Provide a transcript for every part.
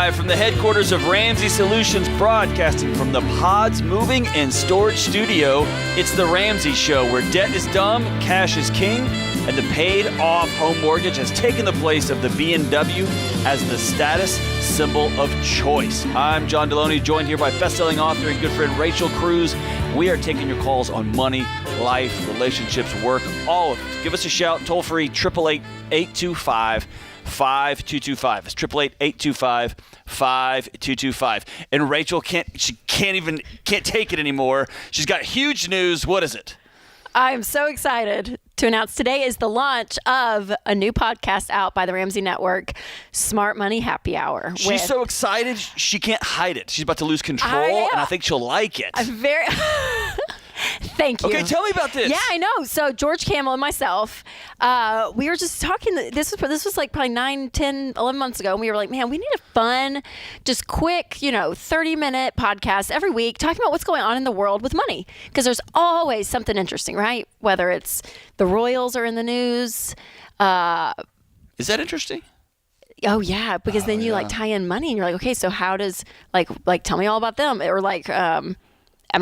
Live from the headquarters of Ramsey Solutions, broadcasting from the Pods Moving and Storage Studio, it's the Ramsey Show, where debt is dumb, cash is king, and the paid-off home mortgage has taken the place of the BMW as the status symbol of choice. I'm John Deloney, joined here by best-selling author and good friend Rachel Cruz. We are taking your calls on money, life, relationships, work, all of it. Give us a shout, toll-free, 888-825-5225. It's 888-825-5225. And Rachel can't take it anymore. She's got huge news. What is it? I'm so excited to announce today is the launch of a new podcast out by the Ramsey Network, Smart Money Happy Hour. She's so excited, she can't hide it. She's about to lose control, and I think she'll like it. I'm very... Thank you. Okay, tell me about this. Yeah, I know. So George Campbell and myself, we were just talking. This was like probably 9, 10, 11 months ago. And we were like, man, we need a fun, just quick, 30-minute podcast every week talking about what's going on in the world with money. Because there's always something interesting, right? Whether it's the Royals are in the news. Is that interesting? Oh, yeah. Because then you tie in money and you're like, okay, so how does, tell me all about them. Or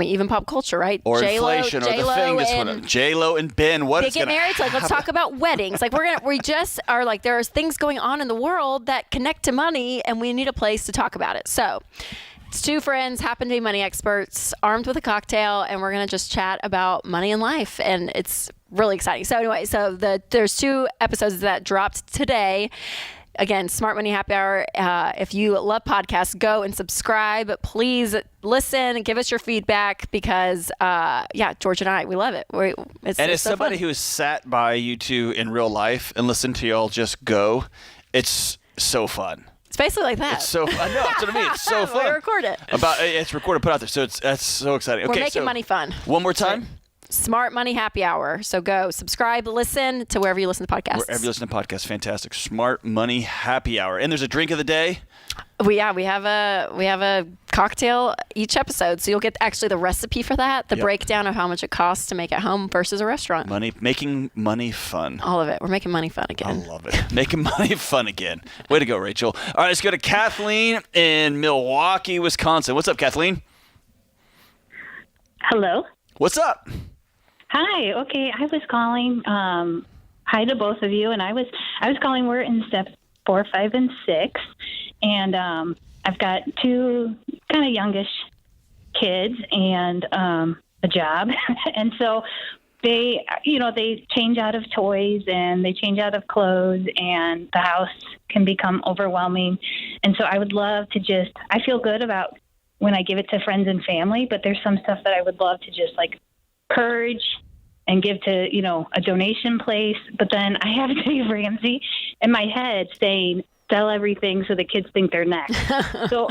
even pop culture, right? Or J-Lo, inflation, or the thing that's what J-Lo and Ben. What is going to happen? They get married. Let's talk about weddings. We just are there's things going on in the world that connect to money, and we need a place to talk about it. So it's two friends, happen to be money experts, armed with a cocktail, and we're going to just chat about money and life, and it's really exciting. So anyway, there's 2 episodes that dropped today. Again, Smart Money Happy Hour. If you love podcasts, go and subscribe. Please listen and give us your feedback because, George and I, we love it. It's as so somebody fun. who has sat by you two in real life and listened to y'all just go, it's so fun. It's basically like that. It's so fun. I know, that's what I mean. It's so fun. We record it. It's recorded, put out there. So that's so exciting. We're making money fun. One more time. Smart Money Happy Hour. So go subscribe, listen to wherever you listen to podcasts. Wherever you listen to podcasts, fantastic. Smart Money Happy Hour. And there's a drink of the day. We have a cocktail each episode. So you'll get actually the recipe for that, the breakdown of how much it costs to make at home versus a restaurant. Making money fun. All of it. We're making money fun again. I love it. Making money fun again. Way to go, Rachel. All right, let's go to Kathleen in Milwaukee, Wisconsin. What's up, Kathleen? Hello. What's up? Hi. Okay, I was calling. Hi to both of you, and I was calling. We're in steps 4, 5, and 6, and I've got 2 kind of youngish kids and a job, and so they change out of toys and they change out of clothes, and the house can become overwhelming. And so I would love to I feel good about when I give it to friends and family, but there's some stuff that I would love to just purge and give to, a donation place. But then I have Dave Ramsey in my head saying, sell everything so the kids think they're next. So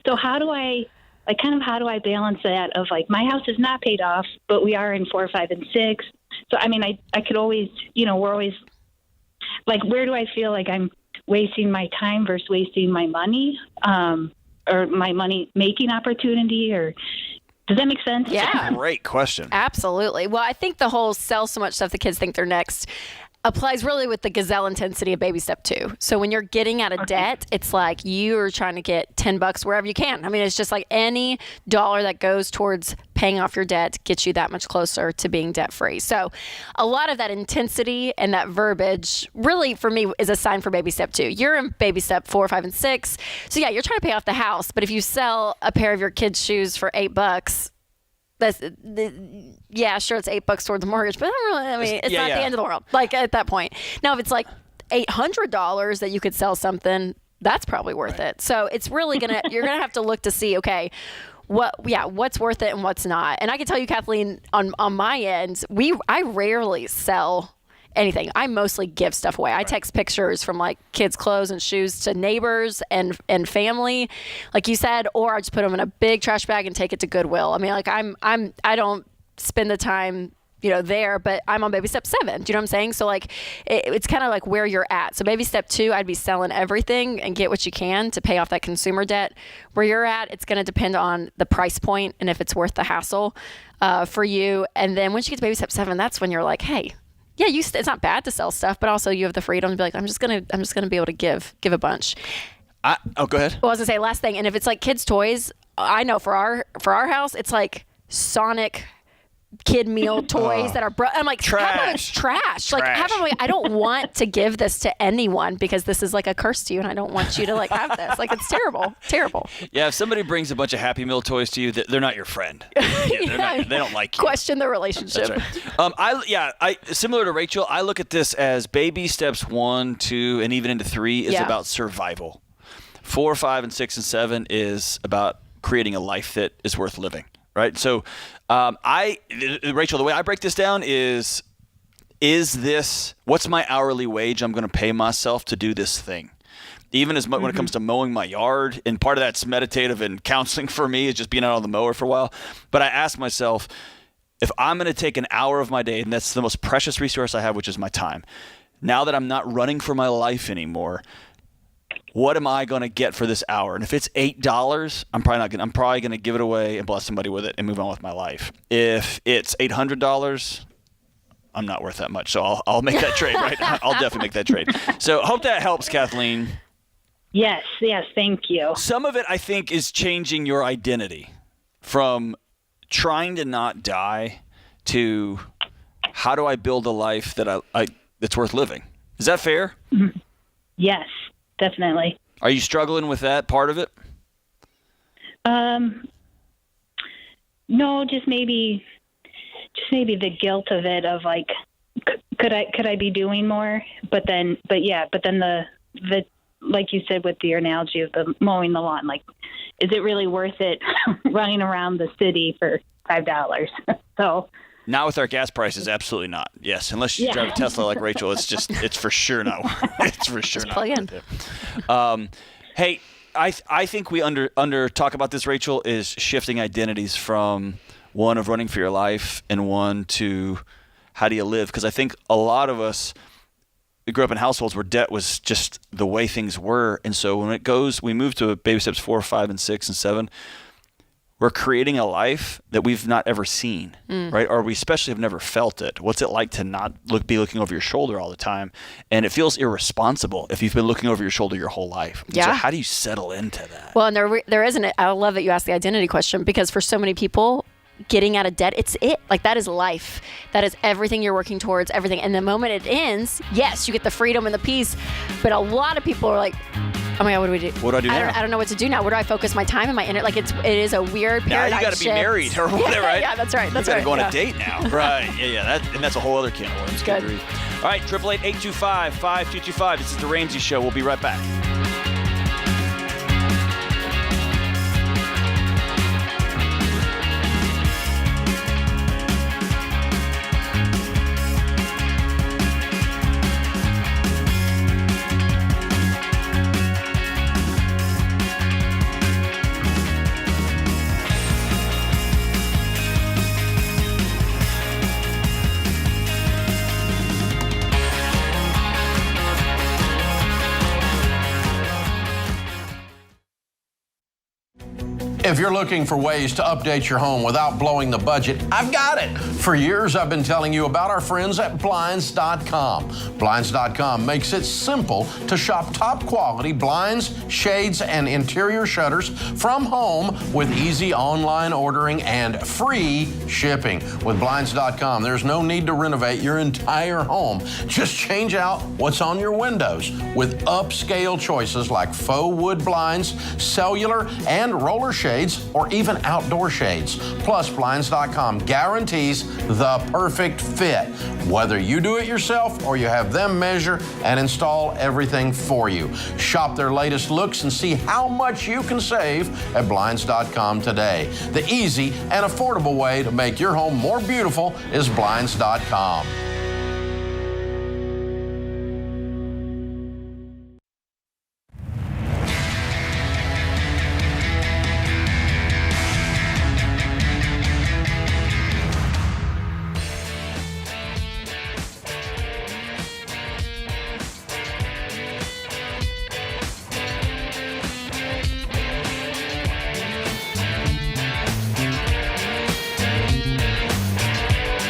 so how do I balance that of my house is not paid off, but we are in 4, 5, and 6. So, I could always, we're always where do I feel like I'm wasting my time versus wasting my money, or my money making opportunity, or does that make sense? Yeah. Great question. Absolutely. Well, I think the whole sell so much stuff the kids think they're next applies really with the gazelle intensity of baby step 2. So when you're getting out of debt, it's like you're trying to get $10 wherever you can. It's just any dollar that goes towards paying off your debt gets you that much closer to being debt free. So a lot of that intensity and that verbiage really for me is a sign for baby step 2. You're in baby step 4, 5, and 6. So yeah, you're trying to pay off the house, but if you sell a pair of your kids' shoes for $8, sure, it's $8 towards the mortgage, but it's not the end of the world. At that point. Now, if it's $800 that you could sell something, that's probably worth it. So it's really you're gonna have to look to see, okay, what's worth it and what's not. And I can tell you, Kathleen, on my end, I rarely sell anything. I mostly give stuff away. I text pictures from kids' clothes and shoes to neighbors and family, like you said, or I just put them in a big trash bag and take it to Goodwill. I don't spend the time, there, but I'm on baby step 7. Do you know what I'm saying? So it's kind of where you're at. So baby step 2, I'd be selling everything and get what you can to pay off that consumer debt. Where you're at, it's going to depend on the price point and if it's worth the hassle for you. And then once you get to baby step 7, that's when you're like, hey, yeah, it's not bad to sell stuff, but also you have the freedom to be like, I'm just gonna be able to give a bunch. Go ahead. Well, I was gonna say last thing, and if it's like kids' toys, I know for our house, it's like Sonic kid meal toys that are I'm like, half of it's trash. Like half of it, I don't want to give this to anyone because this is like a curse to you, and I don't want you to like have this. Like it's terrible. Yeah, if somebody brings a bunch of Happy Meal toys to you, they're not your friend. They don't like you. Question the relationship. That's right. I similar to Rachel, I look at this as baby steps 1, 2, and even into 3 is about survival. 4, 5, and 6, and 7 is about creating a life that is worth living. Right. So, Rachel, the way I break this down is this, what's my hourly wage I'm going to pay myself to do this thing? Even as when it comes to mowing my yard, and part of that's meditative and counseling for me is just being out on the mower for a while. But I ask myself, if I'm going to take an hour of my day, and that's the most precious resource I have, which is my time, now that I'm not running for my life anymore, what am I going to get for this hour? And if it's $8, I'm probably going to give it away and bless somebody with it and move on with my life. If it's $800, I'm not worth that much. So I'll make that trade, right? I'll definitely make that trade. So hope that helps, Kathleen. Yes, thank you. Some of it, I think, is changing your identity from trying to not die to how do I build a life that that's worth living? Is that fair? Mm-hmm. Yes. Definitely. Are you struggling with that part of it? No, just maybe the guilt of it, of like, could I be doing more? But then the like you said with your analogy of the mowing the lawn, like, is it really worth it running around the city for $5? So. Not with our gas prices, absolutely not. Yes, unless you drive a Tesla like Rachel, it's for sure not. It's for sure not. Hey, I think we under talk about this, Rachel, is shifting identities from one of running for your life and one to how do you live? Because I think a lot of us grew up in households where debt was just the way things were, and so when we move to baby steps 4, 5, and 6, and 7. We're creating a life that we've not ever seen, right? Or we especially have never felt it. What's it like to not be looking over your shoulder all the time? And it feels irresponsible if you've been looking over your shoulder your whole life. Yeah. So how do you settle into that? Well, and there isn't. I love that you asked the identity question, because for so many people, getting out of debt, it's it. Like, that is life. That is everything you're working towards, everything. And the moment it ends, yes, you get the freedom and the peace. But a lot of people are like, oh my God, what do we do? What do I do now? I don't know what to do now. Where do I focus my time and my inner? Like, it is a weird paradigm Now you got to be married or whatever, right? Yeah, that's right. You got to go on a date now. Right. Yeah. That's a whole other can of worms. Good. All right, 888-825-5225. This is The Ramsey Show. We'll be right back. If you're looking for ways to update your home without blowing the budget, I've got it. For years, I've been telling you about our friends at Blinds.com. Blinds.com makes it simple to shop top quality blinds, shades, and interior shutters from home with easy online ordering and free shipping. With Blinds.com, there's no need to renovate your entire home. Just change out what's on your windows with upscale choices like faux wood blinds, cellular, and roller shades, or even outdoor shades. Plus, Blinds.com guarantees the perfect fit, whether you do it yourself or you have them measure and install everything for you. Shop their latest looks and see how much you can save at Blinds.com today. The easy and affordable way to make your home more beautiful is Blinds.com.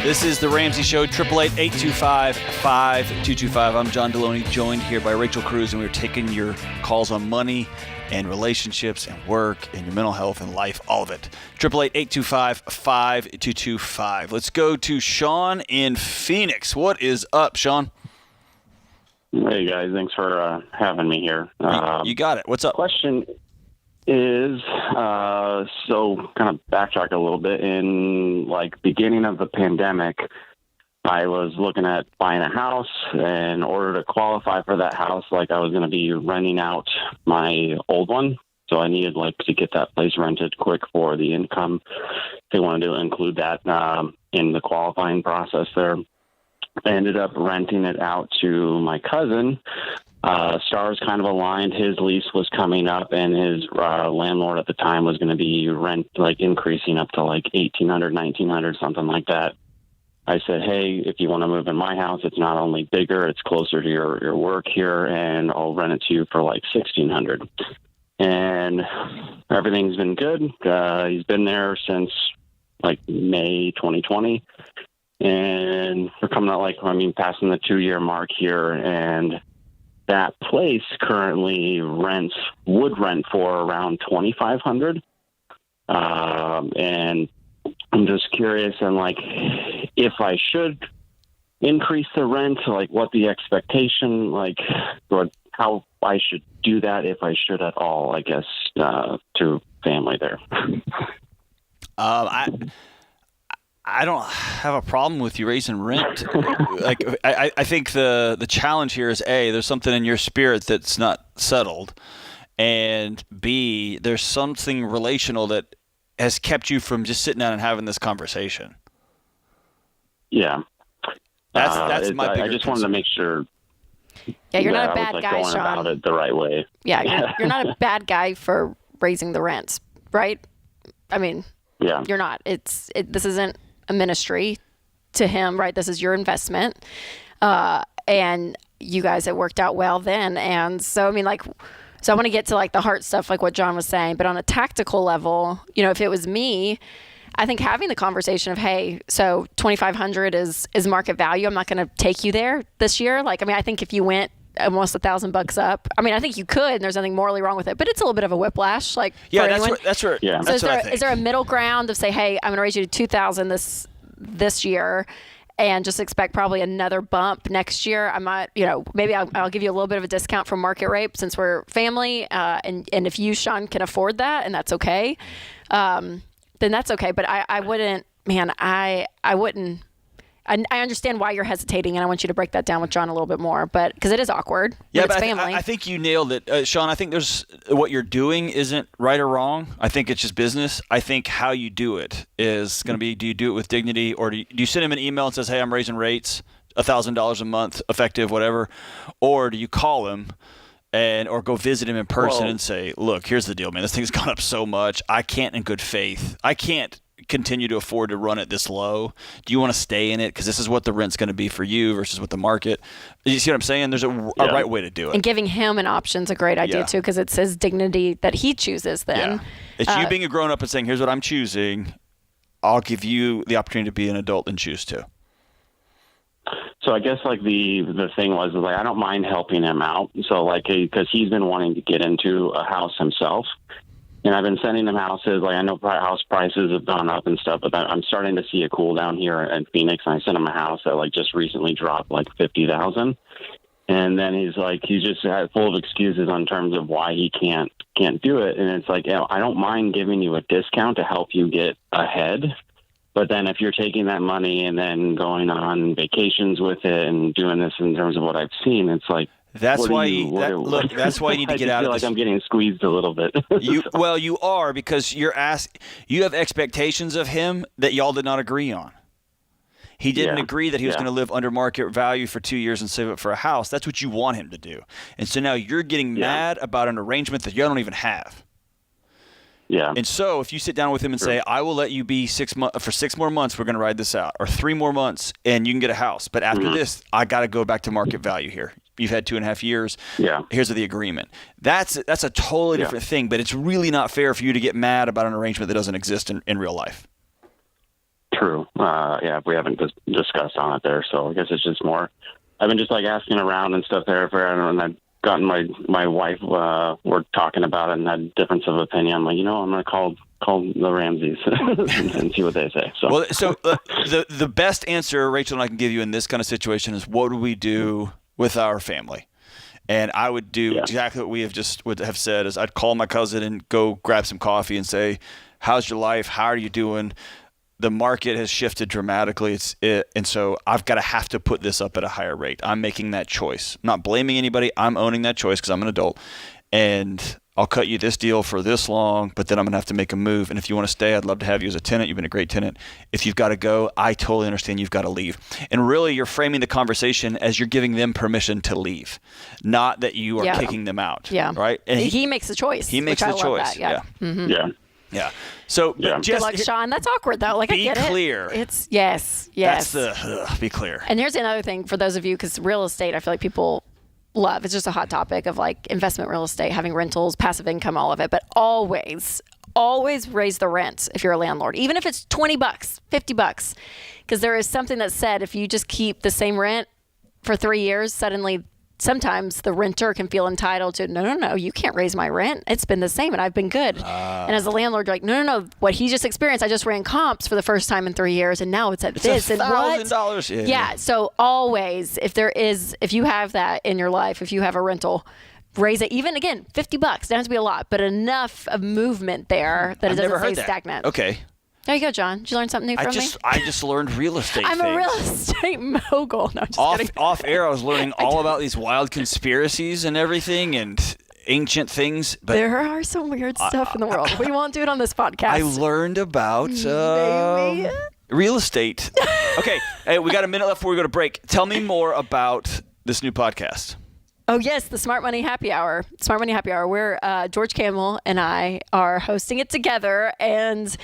This is The Ramsey Show, 888-825-5225. I'm John Deloney, joined here by Rachel Cruz, and we're taking your calls on money and relationships and work and your mental health and life, all of it. 888-825-5225. Let's go to Sean in Phoenix. What is up, Sean? Hey, guys. Thanks for having me here. You got it. What's up? Question is, so kind of backtrack a little bit. In like beginning of the pandemic, I was looking at buying a house. In order to qualify for that house, like I was going to be renting out my old one. So I needed like to get that place rented quick for the income. They wanted to include that in the qualifying process there. I ended up renting it out to my cousin. Stars kind of aligned. His lease was coming up, and his landlord at the time was going to be increasing up to like $1,800, $1,900, something like that. I said, hey, if you want to move in my house, it's not only bigger, it's closer to your work here, and I'll rent it to you for like $1,600. And everything's been good. He's been there since like May 2020. And we're coming out passing the 2-year mark here, and that place currently would rent for around $2,500. And I'm just curious and if I should increase the rent, what the expectation, or how I should do that, if I should at all, I guess, to family there. I don't have a problem with you raising rent. I think the challenge here is A, there's something in your spirit that's not settled, and B, there's something relational that has kept you from just sitting down and having this conversation. Yeah, that's my bigger I just wanted to make sure. Yeah, you're not a bad guy, going Sean. About it the right way. Yeah, you're not a bad guy for raising the rents, right? I mean, yeah, you're not. This isn't a ministry to him, right? This is your investment. And you guys, it worked out well then. And so, I mean, so I want to get to the heart stuff, like what John was saying, but on a tactical level, if it was me, I think having the conversation of, hey, so $2,500 is market value. I'm not going to take you there this year. I think if you went almost $1,000 up, I think you could, and there's nothing morally wrong with it, but it's a little bit of a whiplash. Yeah, that's where. Yeah. So that's what I think. Is there a middle ground of say, hey, I'm going to raise you to $2,000 this year, and just expect probably another bump next year? I might, maybe I'll give you a little bit of a discount from market rate since we're family, and if you, Sean, can afford that, and that's okay, then that's okay. But I wouldn't, man, I wouldn't. I understand why you're hesitating, and I want you to break that down with John a little bit more, but because it is awkward. Yeah, but but it's family. I think you nailed it, Sean. I think what you're doing isn't right or wrong. I think it's just business. I think how you do it is going to be: do you do it with dignity, or do you send him an email and says, "Hey, I'm raising rates, $1,000 a month, effective, whatever," or do you call him or go visit him in person and say, "Look, here's the deal, man. This thing's gone up so much. I can't, in good faith, I can't continue to afford to run it this low. Do you want to stay in it? Because this is what the rent's going to be for you versus what the market." You see what I'm saying? There's a right way to do it. And giving him an option's a great idea too, because it's his dignity that he chooses then. Yeah. It's you being a grown up and saying, here's what I'm choosing. I'll give you the opportunity to be an adult and choose to. So I guess the thing was I don't mind helping him out. So because he's been wanting to get into a house himself. And I've been sending them houses. I know house prices have gone up and stuff, but I'm starting to see a cool down here in Phoenix. And I sent him a house that just recently dropped $50,000. And then he's just full of excuses on terms of why he can't do it. And it's I don't mind giving you a discount to help you get ahead. But then if you're taking that money and then going on vacations with it and doing this in terms of what I've seen, it's that's why that's why you need to get out of this. I'm getting squeezed a little bit. Well, you are, because you have expectations of him that y'all did not agree on. He didn't agree that he was going to live under market value for 2 years and save up for a house. That's what you want him to do. And so now you're getting mad about an arrangement that you don't even have. Yeah. And so if you sit down with him and say, I will let you be for 6 more months, we're going to ride this out, or 3 more months, and you can get a house. But after this, I got to go back to market value here. You've had 2.5 years. Yeah. Here's the agreement. That's a totally different thing, but it's really not fair for you to get mad about an arrangement that doesn't exist in real life. true. Yeah, we haven't discussed on it there. So I guess it's just more, I've been just like asking around and stuff there and I've gotten my wife, we're talking about it and had difference of opinion. I'm like, I'm going to call the Ramseys and see what they say. So, the best answer Rachel and I can give you in this kind of situation is, what do we do with our family? And I would do exactly what we would have said, is I'd call my cousin and go grab some coffee and say, how's your life? How are you doing? The market has shifted dramatically. And so I've got to have to put this up at a higher rate. I'm making that choice. I'm not blaming anybody. I'm owning that choice because I'm an adult. And I'll cut you this deal for this long, but then I'm going to have to make a move. And if you want to stay, I'd love to have you as a tenant. You've been a great tenant. If you've got to go, I totally understand you've got to leave. And really, you're framing the conversation as you're giving them permission to leave, not that you are kicking them out. Yeah. Right? And he makes the choice. He makes the choice. That, yeah. Mm-hmm. Yeah. Yeah. So, good luck, Sean. That's awkward, though. Like, I get it. Be clear. It's yes. That's be clear. And here's another thing for those of you, because real estate, I feel like people love. It's just a hot topic of like investment real estate, having rentals, passive income, all of it. But always raise the rent if you're a landlord, even if it's $20, $50, because there is something that said if you just keep the same rent for 3 years, suddenly. Sometimes the renter can feel entitled to, no, you can't raise my rent. It's been the same and I've been good. And as a landlord, you're like, no, what he just experienced, I just ran comps for the first time in 3 years and now it's at this and what? $1,000. Yeah. So always, if you have that in your life, if you have a rental, raise it. Even again, $50. Doesn't have to be a lot, but enough of movement there that it doesn't stay stagnant. Okay. There you go, John. Did you learn something new from me? I just learned real estate I'm a real estate mogul. No, just kidding. Off air, I was learning all about these wild conspiracies and everything and ancient things. But there are some weird stuff in the world. We won't do it on this podcast. I learned about real estate. Okay, hey, we got a minute left before we go to break. Tell me more about this new podcast. Oh, yes, the Smart Money Happy Hour. Smart Money Happy Hour, where George Camel and I are hosting it together, and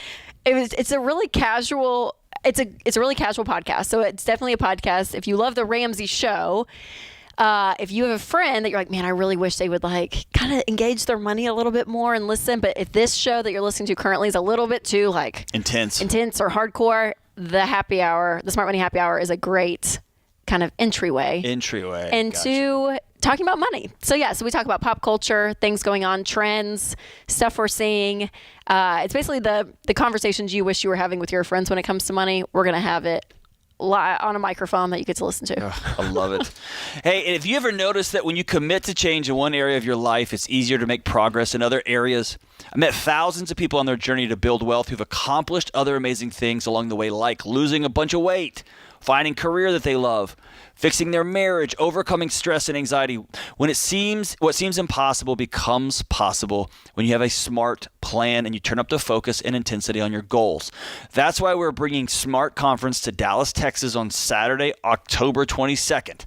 it's a really casual podcast. So it's definitely a podcast. If you love the Ramsey Show, if you have a friend that you're like, man, I really wish they would like kind of engage their money a little bit more and listen. But if this show that you're listening to currently is a little bit too like intense or hardcore, the Happy Hour, the Smart Money Happy Hour is a great kind of entryway into talking about money. So we talk about pop culture, things going on, trends, stuff we're seeing. It's basically the conversations you wish you were having with your friends when it comes to money. We're going to have it on a microphone that you get to listen to. I love it. Hey, and if you ever notice that when you commit to change in one area of your life, it's easier to make progress in other areas. I met thousands of people on their journey to build wealth who've accomplished other amazing things along the way, like losing a bunch of weight, finding a career that they love, fixing their marriage, overcoming stress and anxiety. What seems impossible becomes possible when you have a smart plan and you turn up the focus and intensity on your goals. That's why we're bringing Smart Conference to Dallas, Texas on Saturday, October 22nd.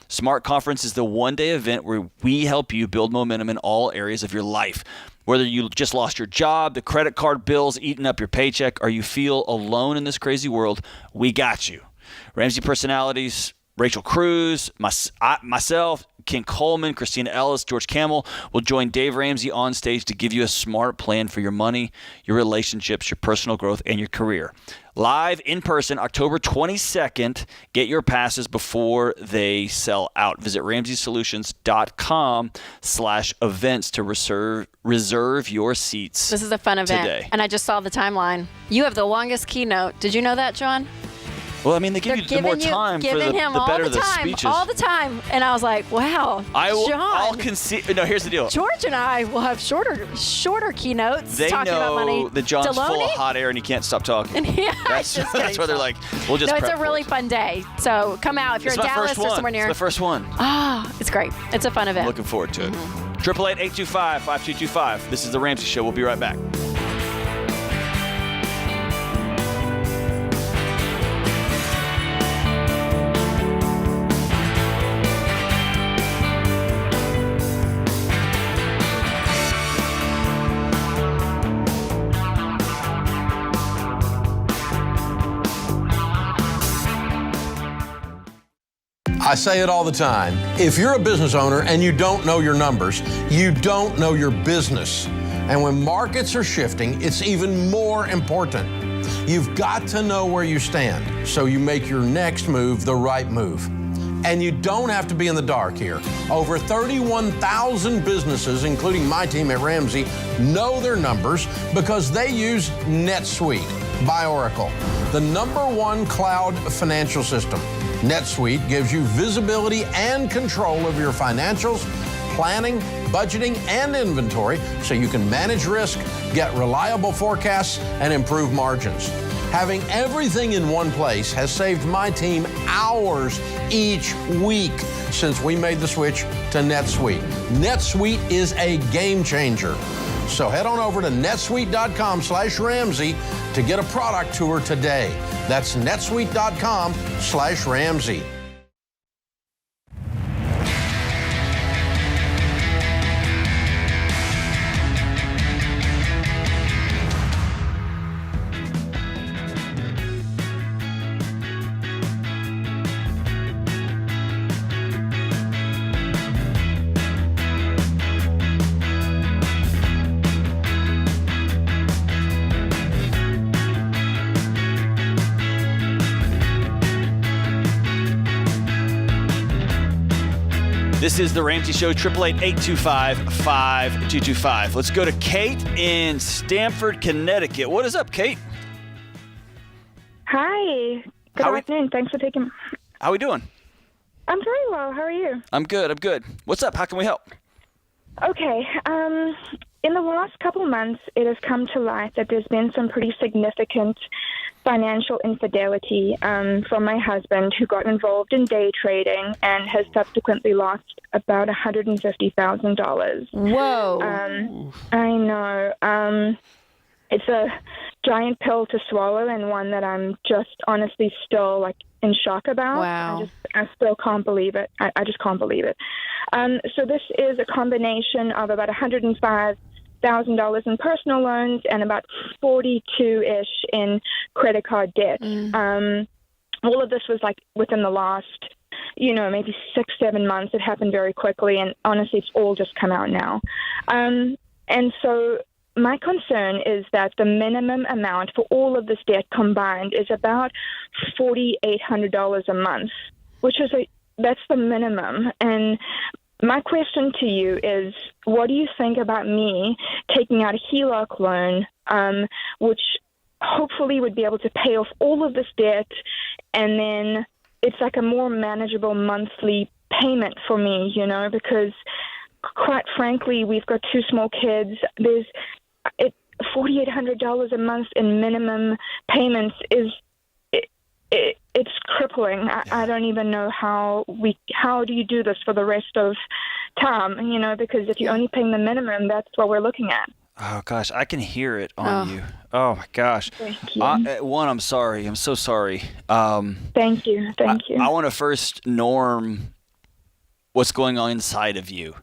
Smart Conference is the one-day event where we help you build momentum in all areas of your life. Whether you just lost your job, the credit card bills eating up your paycheck, or you feel alone in this crazy world, we got you. Ramsey personalities, Rachel Cruz, myself, Ken Coleman, Christina Ellis, George Camel will join Dave Ramsey on stage to give you a smart plan for your money, your relationships, your personal growth, and your career. Live in person, October 22nd. Get your passes before they sell out. Visit RamseySolutions.com/events to reserve your seats. This is a fun event. Today. And I just saw the timeline. You have the longest keynote. Did you know that, John? Well, I mean, they give you the more time for the better the speeches. All the time. And I was like, wow, I'll concede. No, here's the deal. George and I will have shorter keynotes talking about money. They know that John's full of hot air and he can't stop talking. That's why they're like, we'll just it's a really fun day. So come out if you're in Dallas or somewhere near. It's the first one. It's great. It's a fun event. Looking forward to it. 888-825-5225. This is The Ramsey Show. We'll be right back. I say it all the time. If you're a business owner and you don't know your numbers, you don't know your business. And when markets are shifting, it's even more important. You've got to know where you stand so you make your next move the right move. And you don't have to be in the dark here. Over 31,000 businesses, including my team at Ramsey, know their numbers because they use NetSuite by Oracle, the #1 cloud financial system. NetSuite gives you visibility and control of your financials, planning, budgeting, and inventory so you can manage risk, get reliable forecasts, and improve margins. Having everything in one place has saved my team hours each week since we made the switch to NetSuite. NetSuite is a game changer. So head on over to netsuite.com/Ramsey to get a product tour today. That's netsuite.com/Ramsey. This is the Ramsey Show, 888-825-5225. Let's go to Kate in Stamford, Connecticut. What is up, Kate? Hi. Good afternoon. Thanks for taking... How we doing? I'm very well. How are you? I'm good. What's up? How can we help? Okay. In the last couple months, it has come to light that there's been some pretty significant financial infidelity from my husband, who got involved in day trading and has subsequently lost about $150,000. Whoa. I know. It's a giant pill to swallow, and one that I'm just honestly still in shock about. Wow. I still can't believe it. I just can't believe it. So this is a combination of about $105,000 in personal loans and about 42-ish in credit card debt. All of this was within the last, maybe 6-7 months. It happened very quickly, and honestly, it's all just come out now. And so my concern is that the minimum amount for all of this debt combined is about $4,800 a month, which is that's the minimum. And my question to you is, what do you think about me taking out a HELOC loan, which hopefully would be able to pay off all of this debt, and then it's a more manageable monthly payment for me, because quite frankly, we've got 2 small kids. There's $4,800 a month in minimum payments it's crippling. I don't even know how do you do this for the rest of time, because if you're only paying the minimum, that's what we're looking at. Oh, gosh, I can hear it on you. Oh, my gosh. Thank you. I'm sorry. I'm so sorry. Thank you. I want to first norm what's going on inside of you.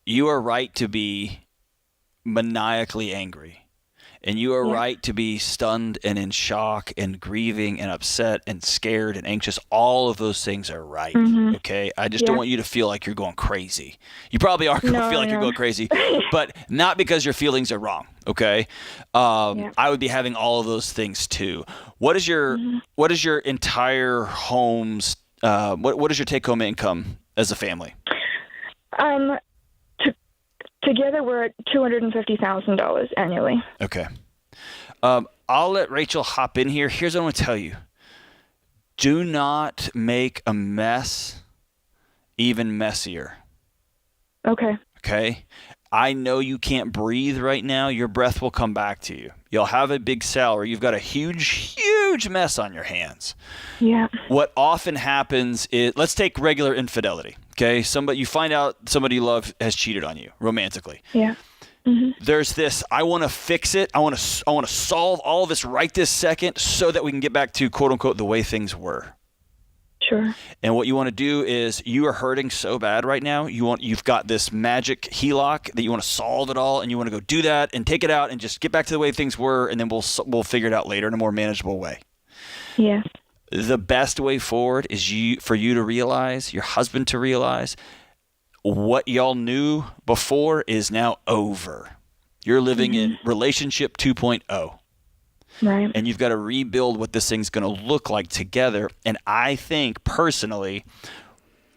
You are right to be maniacally angry. And you are right to be stunned and in shock and grieving and upset and scared and anxious. All of those things are right, okay? I just don't want you to feel like you're going crazy. You probably are going to feel like you're going crazy, but not because your feelings are wrong, okay? I would be having all of those things too. What is your entire home's what is your take-home income as a family? Together, we're at $250,000 annually. Okay. I'll let Rachel hop in here. Here's what I want to tell you. Do not make a mess even messier. Okay. Okay? I know you can't breathe right now. Your breath will come back to you. You'll have a big salary. You've got a huge mess on your hands. Yeah. What often happens is, let's take regular infidelity. Okay, you find out somebody you love has cheated on you romantically. Yeah. There's this, I want to fix it. I want to solve all of this right this second so that we can get back to, quote unquote, the way things were. Sure. And what you want to do is, you are hurting so bad right now. You've got this magic HELOC that you want to solve it all, and you want to go do that and take it out and just get back to the way things were, and then we'll figure it out later in a more manageable way. Yes. The best way forward is for you to realize, your husband to realize, what y'all knew before is now over. You're living in relationship 2.0. Right. And you've got to rebuild what this thing's going to look like together. And I think personally,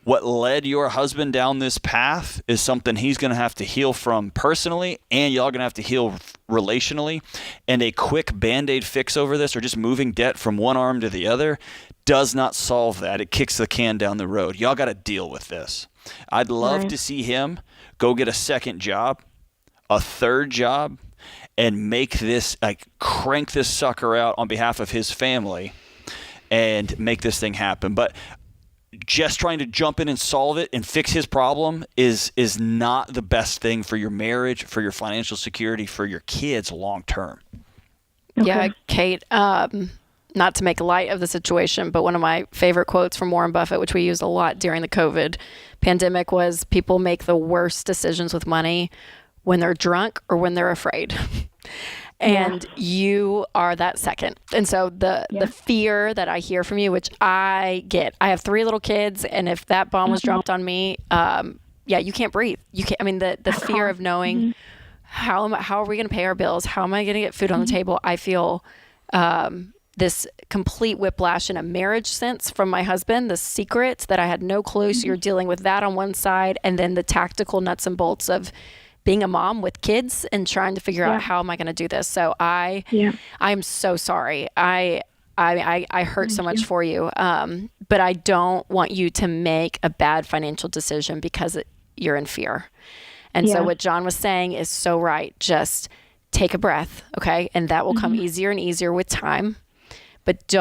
what led your husband down this path is something he's going to have to heal from personally, and y'all going to have to heal relationally. And a quick Band-Aid fix over this, or just moving debt from one arm to the other, does not solve that. It kicks the can down the road. Y'all got to deal with this. I'd love to see him go get a second job, a third job, and make this, crank this sucker out on behalf of his family and make this thing happen. But just trying to jump in and solve it and fix his problem is not the best thing for your marriage, for your financial security, for your kids long term. Okay. Yeah, Kate, not to make light of the situation, but one of my favorite quotes from Warren Buffett, which we used a lot during the COVID pandemic, was people make the worst decisions with money when they're drunk or when they're afraid. And you are that second. And so the fear that I hear from you, which I get, I have 3 little kids, and if that bomb was dropped on me, you can't breathe. You can't. I mean, the fear of knowing how are we going to pay our bills? How am I going to get food on the table? I feel this complete whiplash in a marriage sense from my husband, the secret that I had no clue. So you're dealing with that on one side, and then the tactical nuts and bolts of being a mom with kids and trying to figure out how am I going to do this. So I am so sorry. I hurt so much for you. But I don't want you to make a bad financial decision because you're in fear. And so what John was saying is so right. Just take a breath. Okay. And that will come easier and easier with time, but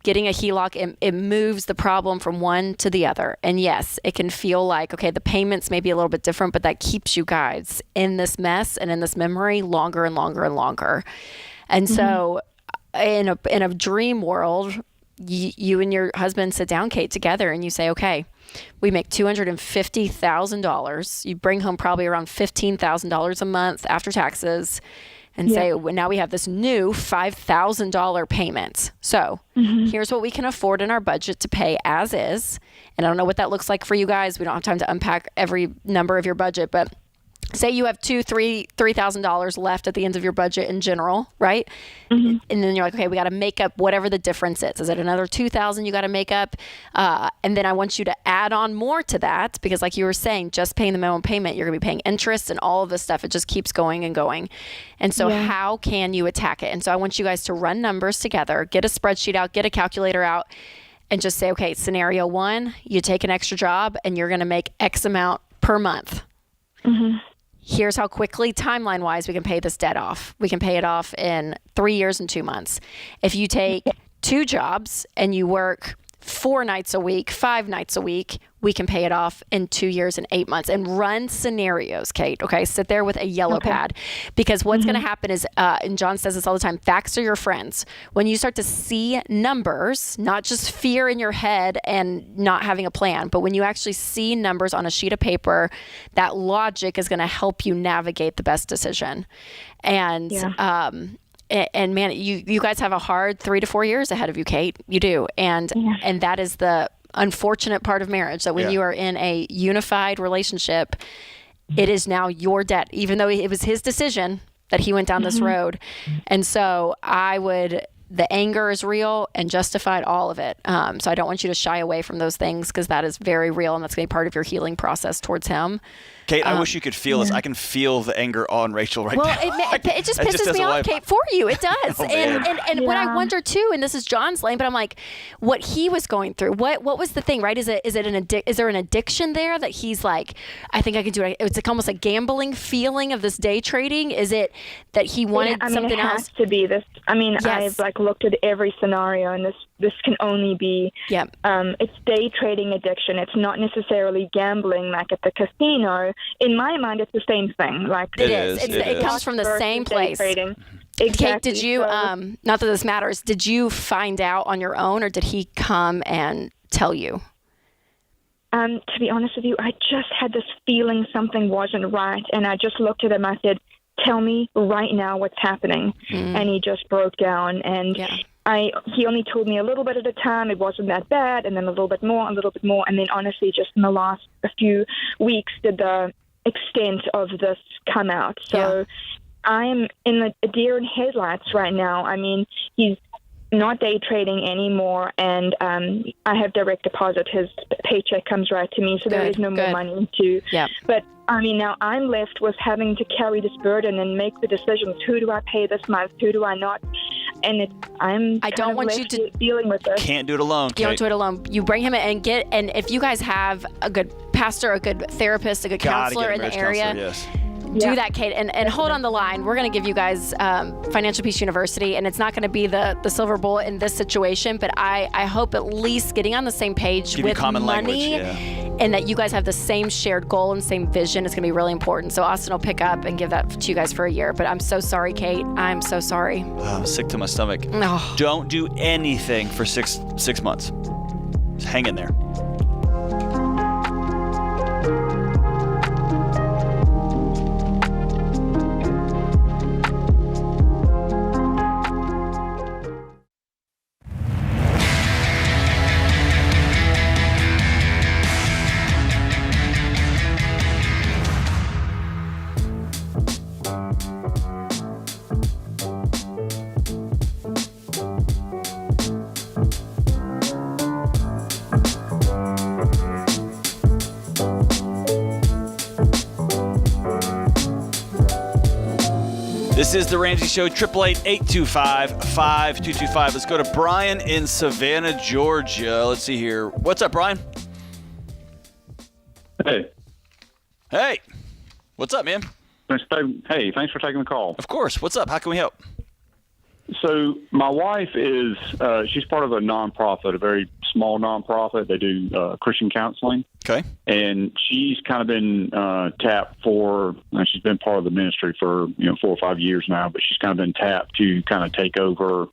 getting a HELOC, it moves the problem from one to the other. And yes, it can feel like, okay, the payments may be a little bit different, but that keeps you guys in this mess and in this memory longer and longer and longer. And so in a dream world, you and your husband sit down, Kate, together, and you say, okay, we make $250,000. You bring home probably around $15,000 a month after taxes, and say, well, now we have this new $5,000 payment. So here's what we can afford in our budget to pay as is. And I don't know what that looks like for you guys. We don't have time to unpack every number of your budget, but say you have $3,000 left at the end of your budget in general, right? And then you're like, okay, we got to make up whatever the difference is. Is it another $2,000 you got to make up? And then I want you to add on more to that, because like you were saying, just paying the minimum payment, you're going to be paying interest and all of this stuff. It just keeps going and going. And so how can you attack it? And so I want you guys to run numbers together, get a spreadsheet out, get a calculator out, and just say, okay, scenario 1, you take an extra job and you're going to make X amount per month. Here's how quickly, timeline-wise, we can pay this debt off. We can pay it off in 3 years and 2 months. If you take 2 jobs and you work 4 nights a week, 5 nights a week, we can pay it off in 2 years and 8 months. And run scenarios, Kate, okay? Sit there with a yellow pad. Because what's going to happen is, and John says this all the time, facts are your friends. When you start to see numbers, not just fear in your head and not having a plan, but when you actually see numbers on a sheet of paper, that logic is going to help you navigate the best decision. And and man, you guys have a hard 3 to 4 years ahead of you, Kate. You do. And that is the unfortunate part of marriage, that when you are in a unified relationship, it is now your debt, even though it was his decision that he went down this road. And so the anger is real and justified, all of it. So I don't want you to shy away from those things, because that is very real, and that's going to be part of your healing process towards him. Kate, I wish you could feel this. I can feel the anger on Rachel right now. Well, it just pisses me off, Kate, for you. It does. And what I wonder too, and this is John's lane, but I'm like, what he was going through. What was the thing, right? Is there an addiction there that he's like, I think I can do it? It's like almost a gambling feeling of this day trading. Is it that he wanted something else? It has to be this. I mean, I've looked at every scenario, and this can only be. It's day trading addiction. It's not necessarily gambling like at the casino. In my mind, it's the same thing. Like it is. It comes from the same place. Exactly. Kate, did you? Not that this matters. Did you find out on your own, or did he come and tell you? To be honest with you, I just had this feeling something wasn't right, and I just looked at him. I said, "Tell me right now what's happening," and he just broke down. And he only told me a little bit at a time. It wasn't that bad, and then a little bit more, and then honestly, just in the last few weeks, did the extent of this come out. So I'm in a deer in headlights right now. I mean, he's not day trading anymore, and I have direct deposit. His paycheck comes right to me, so there is no more money to. Yeah. But I mean, now I'm left with having to carry this burden and make the decisions. Who do I pay this month? Who do I not? And I don't want you to dealing with this. Can't do it alone. You don't do it alone. You bring him in and if you guys have a good pastor, a good therapist, a good counselor in the area. Yes. Do that, Kate, and hold on the line. We're going to give you guys Financial Peace University, and it's not going to be the silver bullet in this situation, but I hope at least getting on the same page with common money and that you guys have the same shared goal and same vision is going to be really important. So Austin will pick up and give that to you guys for a year. But I'm so sorry, Kate. I'm so sorry. I'm sick to my stomach. Oh. Don't do anything for six months. Just hang in there. This is the Ramsey Show, 888-825-5225. Let's go to Brian in Savannah, Georgia. Let's see here. What's up, Brian? Hey. Hey. What's up, man? Thanks for taking the call. Of course. What's up? How can we help? So my wife is, she's part of a nonprofit, a very small nonprofit. They do Christian counseling. Okay. And she's kind of been tapped for, she's been part of the ministry for, 4 or 5 years now, but she's kind of been tapped to kind of take over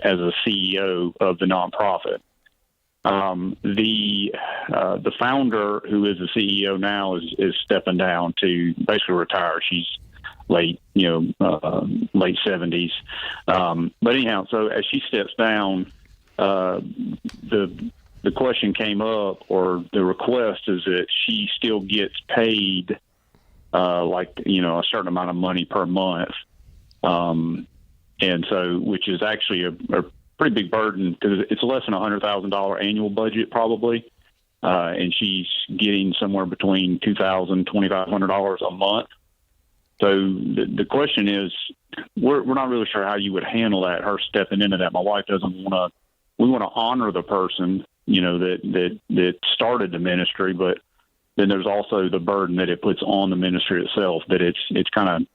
as a CEO of the nonprofit. The founder, who is the CEO now, is stepping down to basically retire. She's late 70s. But anyhow, so as she steps down, the question came up, or the request is that she still gets paid a certain amount of money per month. And so, which is actually a pretty big burden, because it's less than $100,000 annual budget probably. And she's getting somewhere between $2,000 and $2,500 a month. So the question is, we're not really sure how you would handle that, her stepping into that. My wife doesn't want to. We want to honor the person, that started the ministry, but then there's also the burden that it puts on the ministry itself, that it's kind of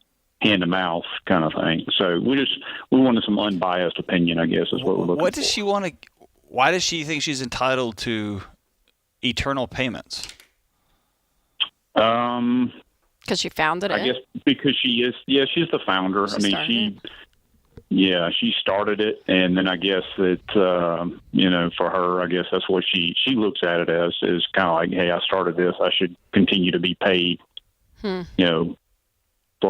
hand to mouth kind of thing. So we wanted some unbiased opinion, I guess, is what we're looking for. What does she want to? Why does she think she's entitled to eternal payments? Because she founded it? I guess because she is, she's the founder. She started it, and then I guess that, for her, I guess that's what she looks at it as, is kind of like, hey, I started this, I should continue to be paid, for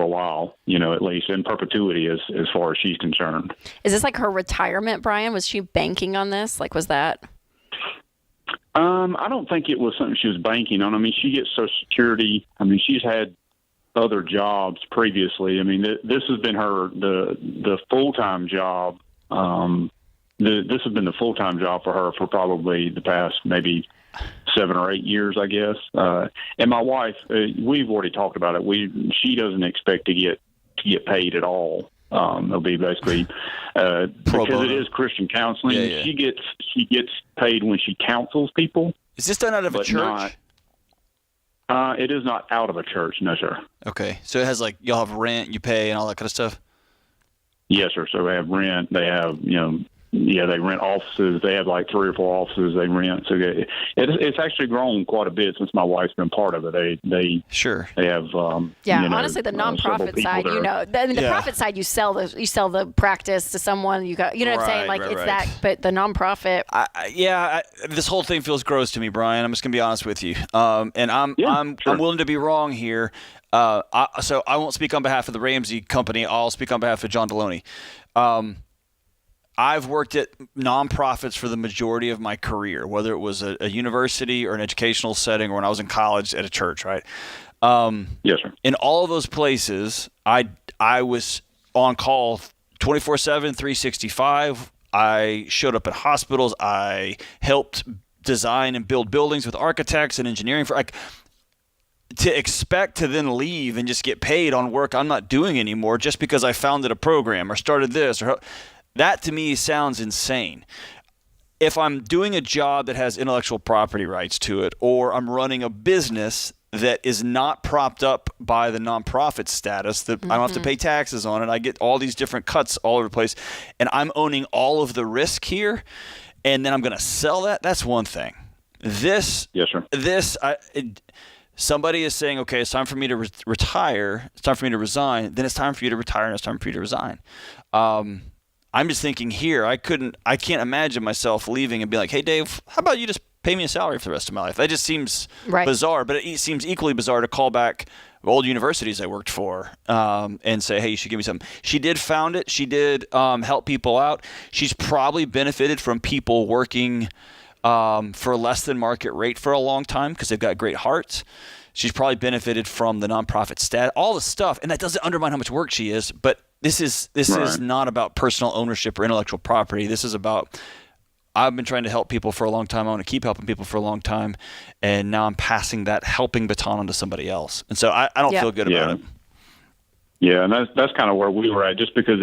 a while, at least in perpetuity as far as she's concerned. Is this like her retirement, Brian? Was she banking on this? Like, was that? I don't think it was something she was banking on. I mean, she gets Social Security. I mean, she's had other jobs previously. I mean, this has been the full-time job. This has been the full-time job for her for probably the past maybe 7 or 8 years, I guess. And my wife, we've already talked about it. She doesn't expect to get paid at all. It'll be basically because it is Christian counseling. Yeah. She gets paid when she counsels people. Is this done out of a church? It is not out of a church, no, sir. Okay, so it has you'll have rent, you pay, and all that kind of stuff. Yes, sir. So they have rent. They have they rent offices. They have 3 or 4 offices they rent. So it's actually grown quite a bit since my wife's been part of it. They have honestly, the nonprofit side, the profit side, you sell the practice to someone. You got, what I'm saying, that. But the nonprofit, this whole thing feels gross to me, Brian. I'm just gonna be honest with you, and I'm willing to be wrong here. So I won't speak on behalf of the Ramsey company. I'll speak on behalf of John Deloney. I've worked at nonprofits for the majority of my career, whether it was a university or an educational setting or when I was in college at a church, right? Yes, sir. In all of those places, I was on call 24/7, 365. I showed up at hospitals. I helped design and build buildings with architects and engineering. To expect to then leave and just get paid on work I'm not doing anymore just because I founded a program or started this, that to me sounds insane. If I'm doing a job that has intellectual property rights to it, or I'm running a business that is not propped up by the nonprofit status, that I don't have to pay taxes on it, I get all these different cuts all over the place, and I'm owning all of the risk here, and then I'm going to sell that, that's one thing. Yes, sir. Somebody is saying, okay, it's time for me to retire, it's time for me to resign, then it's time for you to retire, and it's time for you to resign. I'm just thinking here, I can't imagine myself leaving and being like, hey, Dave, how about you just pay me a salary for the rest of my life? That just seems bizarre, but it seems equally bizarre to call back old universities I worked for and say, hey, you should give me something. She did found it. She did help people out. She's probably benefited from people working for less than market rate for a long time because they've got great hearts. She's probably benefited from the nonprofit stat, all the stuff, and that doesn't undermine how much work she is, but this is not about personal ownership or intellectual property. This is about, I've been trying to help people for a long time. I want to keep helping people for a long time. And now I'm passing that helping baton on to somebody else. And so I don't feel good about it. Yeah. And that's kind of where we were at, just because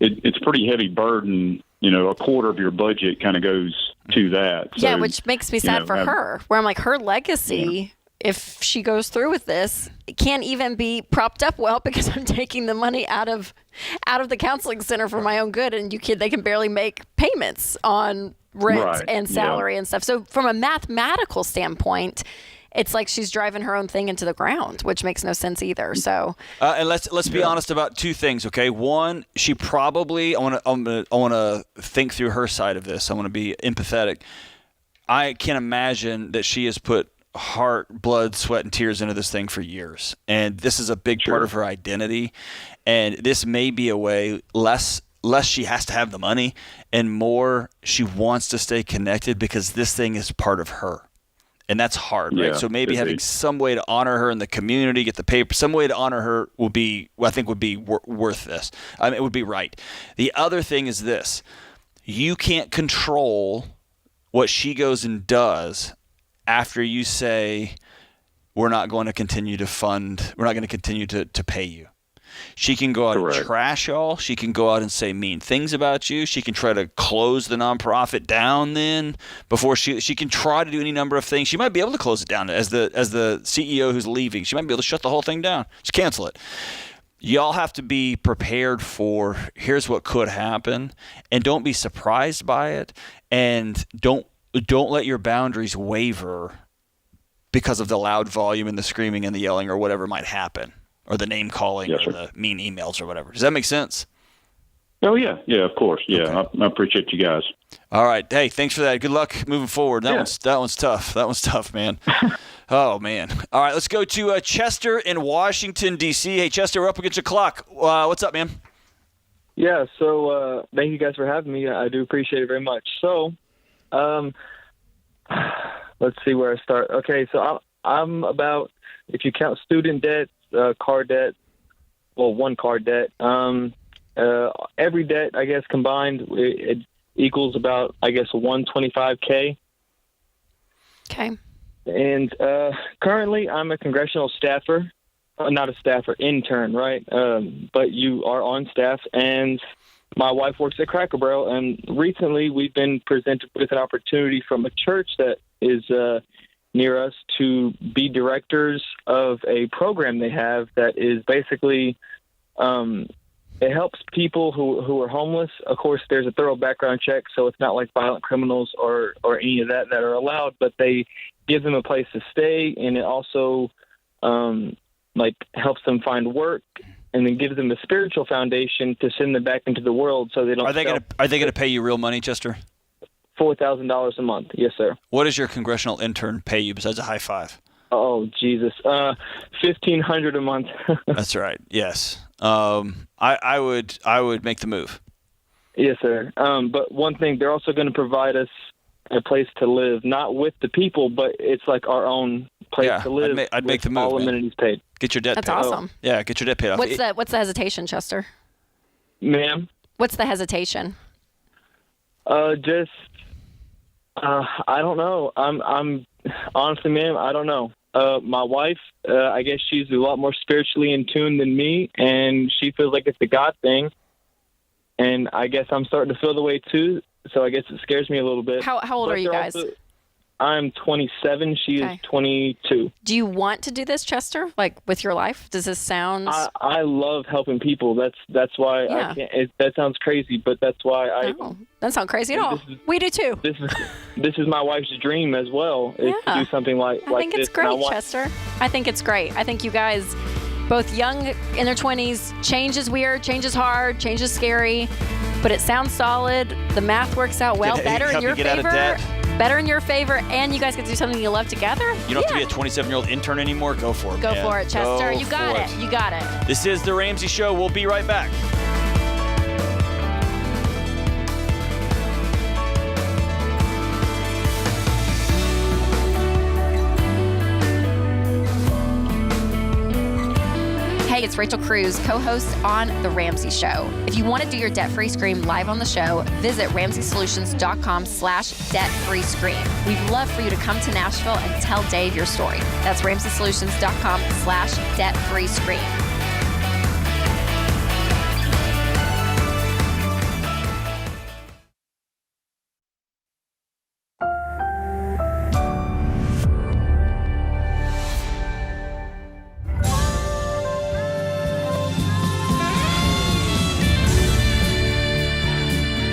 it's pretty heavy burden. A quarter of your budget kind of goes to that. So, yeah. Which makes me sad for her, where I'm like, her legacy, if she goes through with this, it can't even be propped up well because I'm taking the money out of the counseling center for my own good, and they can barely make payments on rent and salary and stuff. So from a mathematical standpoint, it's like she's driving her own thing into the ground, which makes no sense either. So and let's be honest about two things, okay? One, she probably I want to think through her side of this. I want to be empathetic. I can't imagine that she has put heart, blood, sweat, and tears into this thing for years. And this is a big part of her identity. And this may be a way less she has to have the money and more she wants to stay connected because this thing is part of her. And that's hard, right? So maybe having some way to honor her in the community, get the paper, some way to honor her would be worth this. I mean, it would be right. The other thing is this. You can't control what she goes and does after you say, we're not going to continue to fund, we're not going to continue to pay you. She can go out and trash y'all. She can go out and say mean things about you. She can try to close the nonprofit down then before she can try to do any number of things. She might be able to close it down as the CEO who's leaving. She might be able to shut the whole thing down. Just cancel it. Y'all have to be prepared for here's what could happen, and don't be surprised by it, and don't let your boundaries waver because of the loud volume and the screaming and the yelling or whatever might happen, or the name calling or the mean emails or whatever. Does that make sense? Oh, yeah. Yeah, of course. Yeah, okay. I appreciate you guys. All right. Hey, thanks for that. Good luck moving forward. That one's tough. That one's tough, man. Oh, man. All right, let's go to Chester in Washington, D.C. Hey, Chester, we're up against the clock. What's up, man? Yeah, so thank you guys for having me. I do appreciate it very much. So let's see where I start. Okay, so I'm about, if you count student debt, car debt, well, one car debt, every debt, I guess, combined, it equals about, I guess, $125K. Okay. And currently, I'm a congressional staffer, not a staffer, intern, right? But you are on staff, and my wife works at Cracker Barrel, and recently we've been presented with an opportunity from a church that is near us to be directors of a program they have that is basically it helps people who are homeless. Of course, there's a thorough background check, so it's not like violent criminals or any of that are allowed, but they give them a place to stay, and it also helps them find work, and then gives them a spiritual foundation to send them back into the world so they don't. Are they going to pay you real money, Chester? $4,000 a month. Yes, sir. What does your congressional intern pay you besides a high five? Oh, Jesus. $1,500 a month. That's right. Yes. I would make the move. Yes, sir. But one thing, they're also going to provide us a place to live, not with the people, but it's like our own place to live. I'd make the with move, all man. amenities paid. Get your debt That's paid off. awesome. Yeah, get your debt paid off. What's the hesitation, Chester? Ma'am? What's the hesitation? I don't know. I'm honestly, ma'am, I don't know. My wife, I guess she's a lot more spiritually in tune than me, and she feels like it's a God thing. And I guess I'm starting to feel the way too. So I guess it scares me a little bit. How old are you guys? I'm 27. She is 22. Do you want to do this, Chester? Like with your life? Does this sound? I love helping people. That's why I can't. That sounds crazy, but that's why I. No, doesn't sound crazy at all. We do too. This is my wife's dream as well. Is to do something like this. I think it's great, Chester. I think it's great. I think you guys, both young in their 20s, change is weird, change is hard, change is scary, but it sounds solid. The math works out well, better in your favor. Better in your favor, and you guys get to do something you love together. You don't have to be a 27-year-old intern anymore. Go for it, Go man. for it, Chester. You got it. You got it. This is The Ramsey Show. We'll be right back. Hey, it's Rachel Cruz, co-host on The Ramsey Show. If you want to do your debt-free scream live on the show, visit RamseySolutions.com/debt-free scream. We'd love for you to come to Nashville and tell Dave your story. That's RamseySolutions.com/debt-free scream.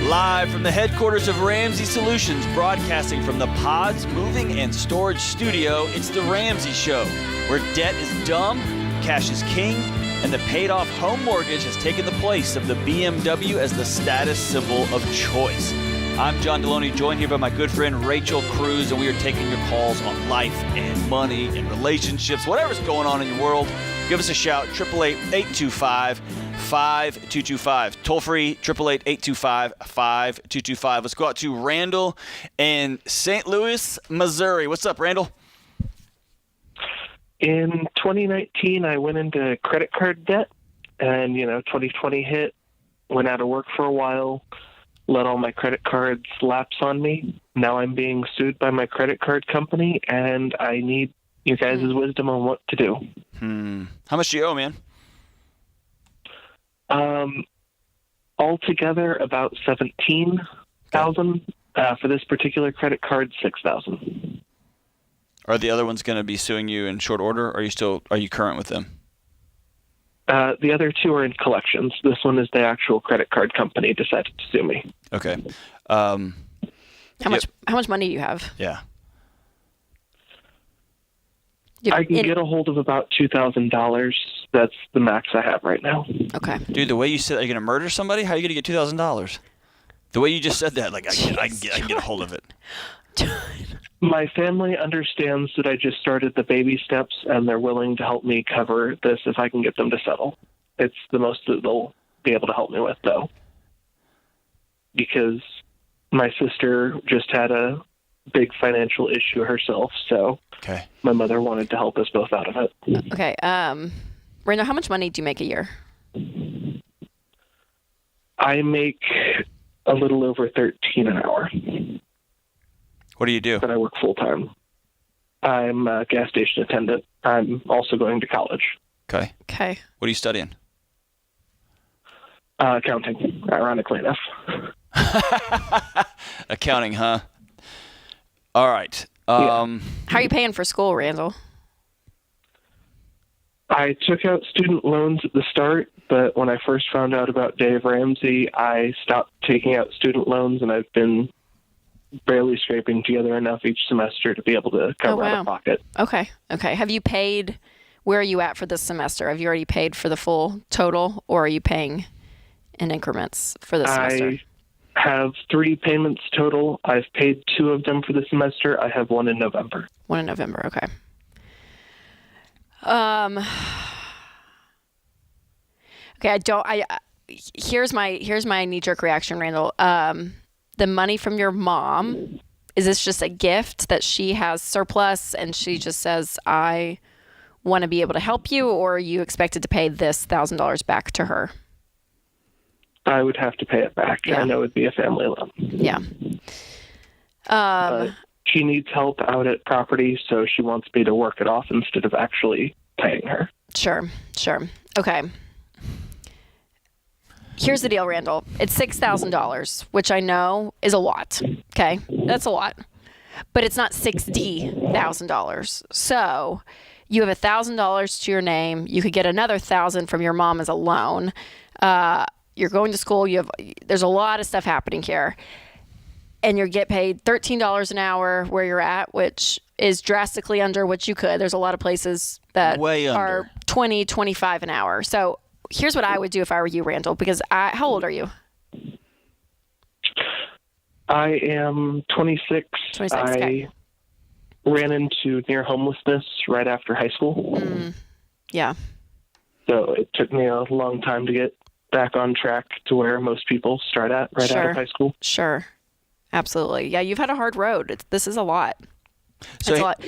Live from the headquarters of Ramsey Solutions, broadcasting from the Pods Moving and Storage Studio, it's The Ramsey Show, where debt is dumb, cash is king, and the paid-off home mortgage has taken the place of the BMW as the status symbol of choice. I'm John Deloney, joined here by my good friend Rachel Cruz, and we are taking your calls on life and money and relationships, whatever's going on in your world. Give us a shout, 888-825-5225. Toll free, 888-825-5225. Let's go out to Randall in St. Louis, Missouri. What's up, Randall? In 2019, I went into credit card debt, and 2020 hit, went out of work for a while, let all my credit cards lapse on me. Now I'm being sued by my credit card company, and I need you guys' wisdom on what to do. How much do you owe, man? Altogether, about $17,000. For this particular credit card, $6,000. Are the other ones going to be suing you in short order? Or are you current with them? The other two are in collections. This one is the actual credit card company decided to sue me. Okay. How much money do you have? Yeah. I can get a hold of about $2,000. That's the max I have right now. Okay. Dude, the way you said, are you going to murder somebody? How are you going to get $2,000? The way you just said that, like, I can get a hold of it. My family understands that I just started the baby steps, and they're willing to help me cover this if I can get them to settle. It's the most that they'll be able to help me with, though. Because my sister just had a big financial issue herself, so my mother wanted to help us both out of it. Okay. Randall, how much money do you make a year? I make a little over $13 an hour. What do you do? But I work full-time. I'm a gas station attendant. I'm also going to college. Okay. What are you studying? Accounting, ironically enough. Accounting, huh? All right. How are you paying for school, Randall? I took out student loans at the start, but when I first found out about Dave Ramsey, I stopped taking out student loans, and I've been barely scraping together enough each semester to be able to cover out of pocket. Okay. Have you paid, where are you at for this semester? Have you already paid for the full total, or are you paying in increments for this semester? I have 3 payments total. I've paid 2 of them for the semester. I have 1 in November. 1 in November, okay. Here's my knee-jerk reaction, Randall. The money from your mom Is this just a gift that she has surplus and she just says, I want to be able to help you, or are you expected to pay this $1,000 back to her? I would have to pay it back. Yeah. I know it'd be a family loan. Yeah. She needs help out at property, so she wants me to work it off instead of actually paying her. Sure. Okay. Here's the deal, Randall. It's $6,000, which I know is a lot. Okay? That's a lot. But it's not $60,000. So you have $1,000 to your name. You could get another $1,000 from your mom as a loan. You're going to school. There's a lot of stuff happening here. And you get paid $13 an hour where you're at, which is drastically under what you could. There's a lot of places that are $20, $25 an hour. So here's what I would do if I were you, Randall, because how old are you? I am 26. 26, I okay. ran into near homelessness right after high school. Yeah. So it took me a long time to get back on track to where most people start at right out of high school. Sure. Absolutely. Yeah, you've had a hard road. This is a lot. It's a lot.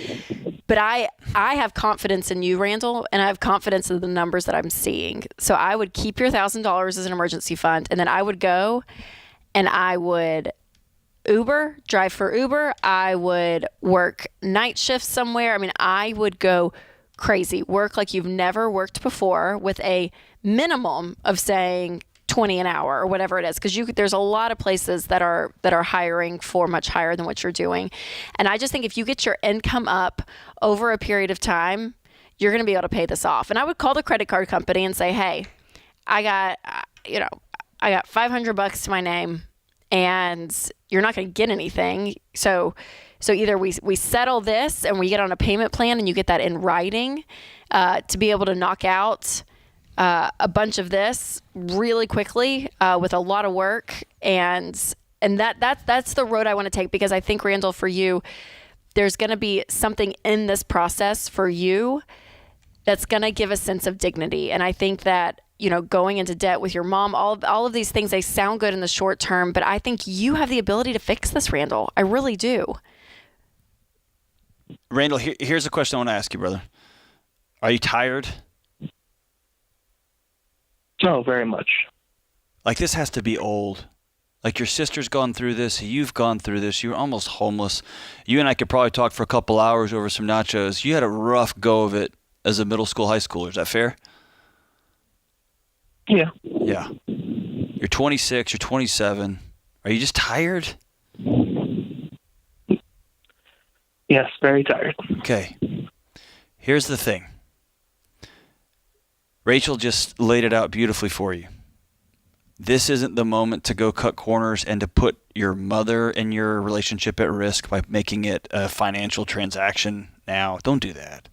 But I have confidence in you, Randall, and I have confidence in the numbers that I'm seeing. So I would keep your $1,000 as an emergency fund, and then I would go and I would drive for Uber. I would work night shifts somewhere. I mean, I would go crazy, work like you've never worked before with a minimum of saying $20 an hour or whatever it is, because there's a lot of places that are hiring for much higher than what you're doing. And I just think if you get your income up over a period of time, you're going to be able to pay this off. And I would call the credit card company and say, hey, I got $500 to my name and you're not going to get anything. So either we settle this and we get on a payment plan and you get that in writing to be able to knock out a bunch of this really quickly with a lot of work, and that's the road I want to take, because I think, Randall, for you, there's going to be something in this process for you that's going to give a sense of dignity. And I think that, going into debt with your mom, all of these things, they sound good in the short term, but I think you have the ability to fix this, Randall. I really do. Randall, here's a question I want to ask you, brother. Are you tired? Oh, very much. Like, this has to be old. Like, your sister's gone through this. You've gone through this. You're almost homeless. You and I could probably talk for a couple hours over some nachos. You had a rough go of it as a middle school, high schooler. Is that fair? Yeah. Yeah. You're 26. You're 27. Are you just tired? Yes, very tired. Okay. Here's the thing. Rachel just laid it out beautifully for you. This isn't the moment to go cut corners and to put your mother and your relationship at risk by making it a financial transaction now. Don't do that.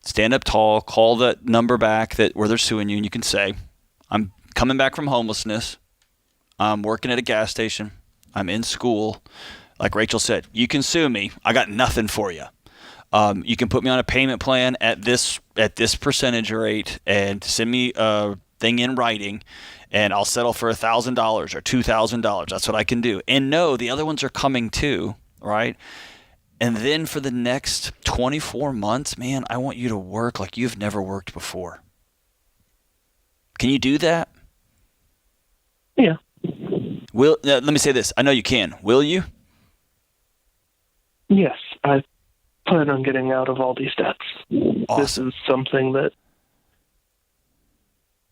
Stand up tall, call the number back where they're suing you, and you can say, I'm coming back from homelessness. I'm working at a gas station. I'm in school. Like Rachel said, you can sue me. I got nothing for you. You can put me on a payment plan at this percentage rate and send me a thing in writing, and I'll settle for $1,000 or $2,000. That's what I can do. And no, the other ones are coming too, right? And then for the next 24 months, man, I want you to work like you've never worked before. Can you do that? Yeah. Let me say this. I know you can. Will you? Yes, I plan on getting out of all these debts. Awesome. This is something that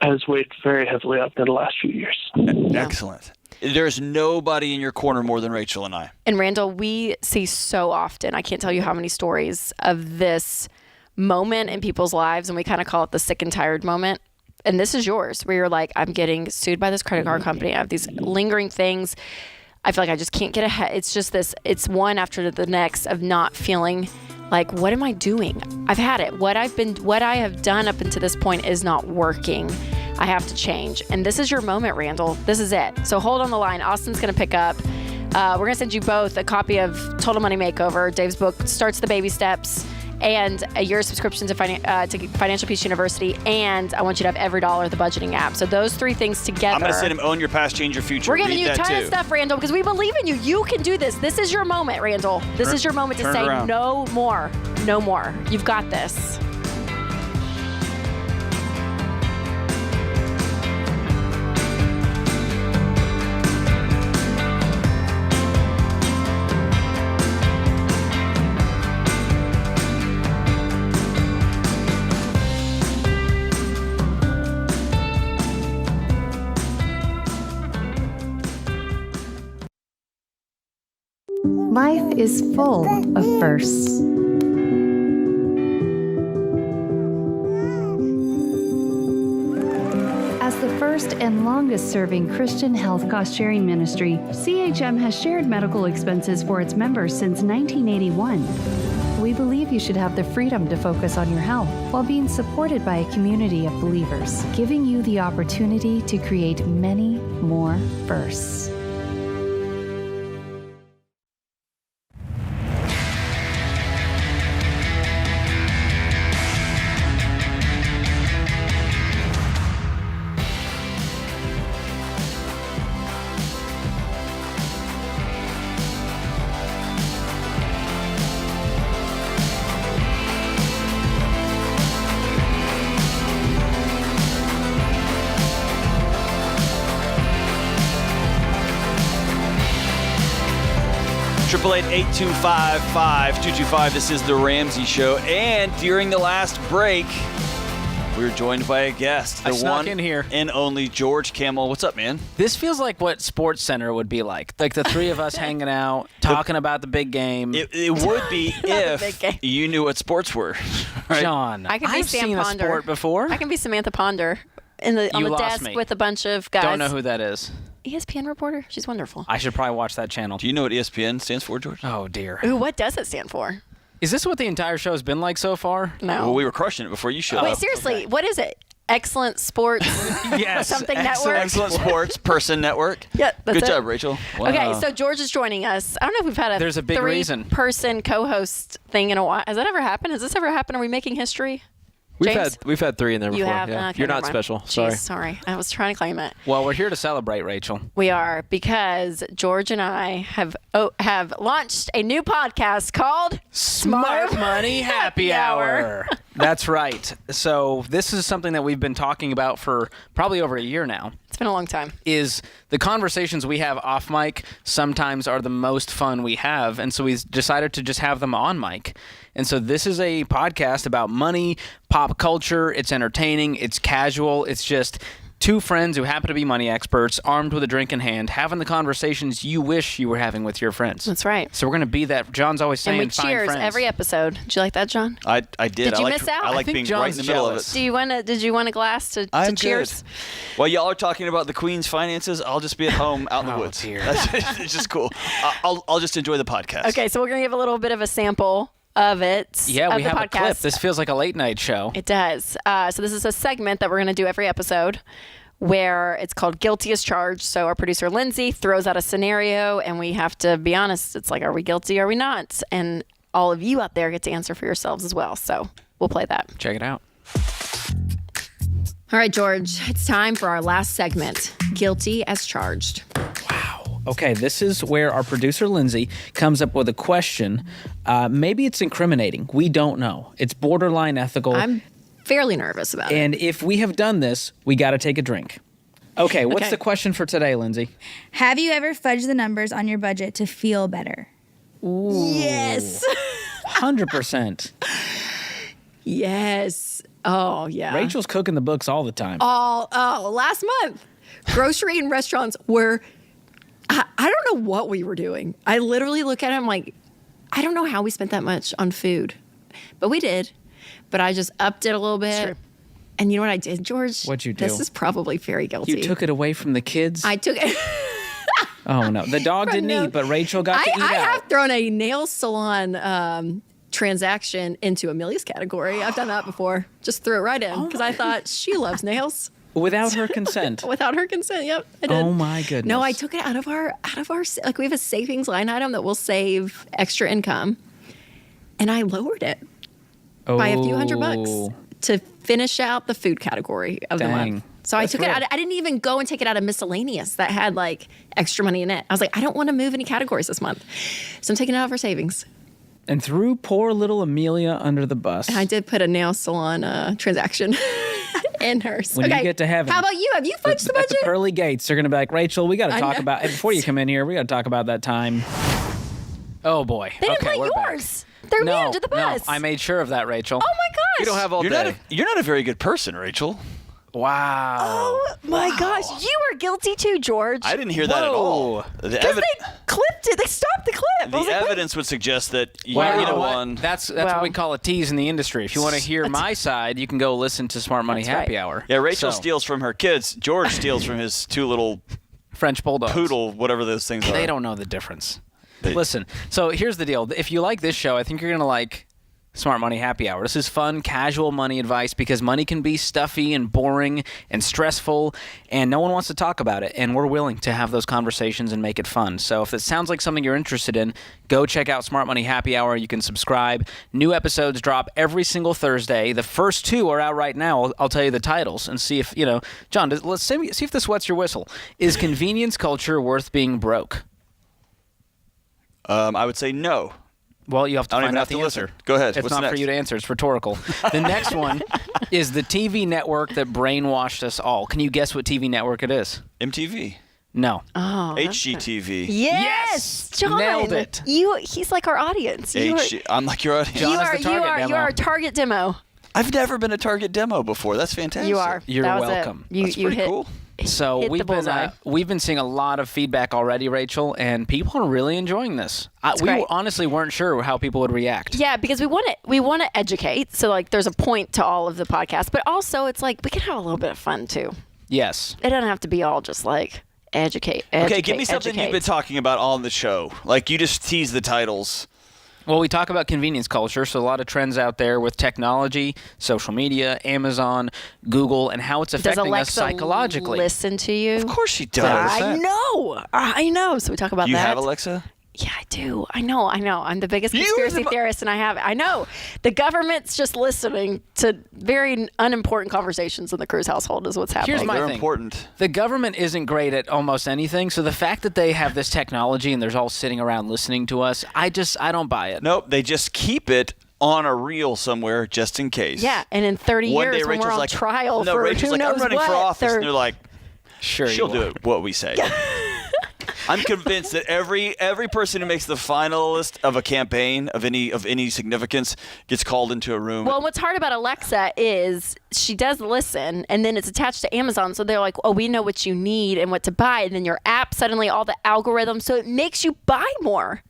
has weighed very heavily on me the last few years. Excellent. There's nobody in your corner more than Rachel and I. And Randall, we see so often, I can't tell you how many stories of this moment in people's lives, and we kind of call it the sick and tired moment. And this is yours, where you're like, I'm getting sued by this credit card company. I have these lingering things. I feel like I just can't get ahead. It's just this, it's one after the next of not feeling like, what am I doing? I've had it. What I have done up until this point is not working. I have to change. And this is your moment, Randall. This is it. So hold on the line. Austin's going to pick up. We're going to send you both a copy of Total Money Makeover. Dave's book starts the baby steps and a year subscription to Financial Peace University, and I want you to have every dollar of the budgeting app. So those 3 things together. I'm going to send him Own Your Past, Change Your Future. We're giving Read you a that ton too. of stuff, Randall, because we believe in you. You can do this. This is your moment, Randall. This is your moment to turn it say around. no more. No more. You've got this. Life is full of firsts. As the first and longest-serving Christian health cost-sharing ministry, CHM has shared medical expenses for its members since 1981. We believe you should have the freedom to focus on your health while being supported by a community of believers, giving you the opportunity to create many more firsts. Triple 88255-225. This is the Ramsey Show, and during the last break, we were joined by a guest, the one in here. and only George Camel. What's up, man? This feels like what Sports Center would be like the 3 of us hanging out, talking about the big game. It would be if you knew what sports were. Right? John, I can be I've Sam seen Ponder. a sport before. I can be Samantha Ponder on the You lost desk me. with a bunch of guys. Don't know who that is. ESPN reporter. She's wonderful. I should probably watch that channel. Do you know what ESPN stands for, George? Oh, dear. Ooh, what does it stand for? Is this what the entire show has been like so far? No. Well, we were crushing it before you showed Wait, up. seriously, what is it? Excellent Sports Yes. something Excellent network? Excellent Sports Person Network. Yeah, that's Good it. job, Rachel. Wow. Okay, so George is joining us. I don't know if we've had There's a big reason. 3-person co-host thing in a while. Has that ever happened? Has this ever happened? Are we making history? James? We've had 3 in there before. You have? Yeah. Okay, You're never not mind. special. Jeez, Sorry. sorry. I was trying to claim it. Well, we're here to celebrate, Rachel. We are, because George and I have launched a new podcast called Smart Money Happy Hour. That's right. So this is something that we've been talking about for probably over a year now. It's been a long time. Is the conversations we have off mic sometimes are the most fun we have, and so we decided to just have them on mic. And so this is a podcast about money, pop culture. It's entertaining. It's casual. It's just 2 friends who happen to be money experts, armed with a drink in hand, having the conversations you wish you were having with your friends. That's right. So we're going to be that. John's always saying, And we find cheers friends. every episode. Did you like that, John? I did. Did you I miss out? I I like think being John's right in the middle jealous. of it. Did you want a glass to I'm cheers? good. While y'all are talking about the Queen's finances, I'll just be at home out in the Oh, woods. dear. It's just cool. I'll just enjoy the podcast. Okay, so we're going to give a little bit of a sample of it. Yeah, of we the have podcast. a clip. This feels like a late night show. It does. So this is a segment that we're going to do every episode where it's called Guilty as Charged. So our producer, Lindsay, throws out a scenario, and we have to be honest. It's like, are we guilty? Are we not? And all of you out there get to answer for yourselves as well. So we'll play that. Check it out. All right, George, it's time for our last segment, Guilty as Charged. Okay, this is where our producer, Lindsay, comes up with a question. Maybe it's incriminating. We don't know. It's borderline ethical. I'm fairly nervous about it. And if we have done this, we got to take a drink. Okay, what's Okay. the question for today, Lindsay? Have you ever fudged the numbers on your budget to feel better? Yes. 100%. Yes. Oh, yeah. Rachel's cooking the books all the time. Last month, grocery and restaurants were, I don't know what we were doing. I literally look at it, I'm like, I don't know how we spent that much on food, but we did. But I just upped it a little bit. Sure. And you know what I did, George? What'd you do? This is probably very guilty. You took it away from the kids? I took it. Oh, no. The dog didn't eat, but Rachel got to eat I out. have thrown a nail salon transaction into Amelia's category. I've done that before. Just threw it right in because I thought she loves nails. Without her consent. Without her consent, yep, I did. Oh, my goodness. No, I took it out of our like we have a savings line item that will save extra income, and I lowered it. by a few $100 to finish out the food category of the month. So I took it out. I didn't even go and take it out of miscellaneous that had like extra money in it. I was like, I don't want to move any categories this month. So I'm taking it out for savings. And threw poor little Amelia under the bus. And I did put a nail salon transaction in hers. When you get to heaven. How about you? Have you fudged the budget? At the pearly gates, they're going to be like, Rachel, we got to talk about, before you come in here, we got to talk about that time. Oh, boy. They didn't play yours. They're me under the bus. No, I made sure of that, Rachel. Oh, my gosh. You don't have all day. You're not a very good person, Rachel. Wow. Oh, my gosh. You were guilty too, George. I didn't hear that at all. Because they clipped it. They stopped the clip. The evidence would suggest that you won. That's what we call a tease in the industry. If you want to hear my side, you can go listen to Smart Money Happy Hour. Yeah, Rachel steals from her kids. George steals from his two little French bulldogs. Poodle, whatever those things are. They don't know the difference. Listen, so here's the deal. If you like this show, I think you're going to like Smart Money Happy Hour. This is fun, casual money advice because money can be stuffy and boring and stressful, and no one wants to talk about it, and we're willing to have those conversations and make it fun. So if it sounds like something you're interested in, go check out Smart Money Happy Hour. You can subscribe. New episodes drop every single Thursday. The first 2 are out right now. I'll tell you the titles and see if, John, let's see if this wets your whistle. Is convenience culture worth being broke? I would say no. Well, you have to find out the answer. answer. Go ahead. It's What's not next? for you to answer. It's rhetorical. The next one is the TV network that brainwashed us all. Can you guess what TV network it is? MTV. No. Oh, HGTV. Yes, John. Nailed it. He's like our audience. I'm like your audience. John is the target demo. You are a target demo. I've never been a target demo before. That's fantastic. You are. You're that was welcome. It. That's pretty cool. So hit the we've been seeing a lot of feedback already, Rachel, and people are really enjoying this. We honestly weren't sure how people would react. Yeah, because we want to educate. So like, there's a point to all of the podcasts, but also it's like we can have a little bit of fun too. Yes. It doesn't have to be all just like educate. Okay, give me something you've been talking about on the show. Like you just tease the titles. Well, we talk about convenience culture, so a lot of trends out there with technology, social media, Amazon, Google, and how it's affecting us psychologically. Listen to you? Of course she does. I know. So we talk about that. You have Alexa? Yeah, I do. I know. I'm the biggest conspiracy theorist, and I know. The government's just listening to very unimportant conversations in the Cruz household is what's happening. Here's my They're thing. important. The government isn't great at almost anything, so the fact that they have this technology and they're all sitting around listening to us, I don't buy it. Nope, they just keep it on a reel somewhere just in case. Yeah, and in 30 One years day when we're Rachel's on like, trial no, for Rachel's who like, knows I'm running what, for office, and they're like, sure, she'll do it what we say. I'm convinced that every person who makes the finalist of a campaign of any significance gets called into a room. Well, what's hard about Alexa is she does listen, and then it's attached to Amazon, so they're like, oh, we know what you need and what to buy, and then your app suddenly all the algorithms, so it makes you buy more.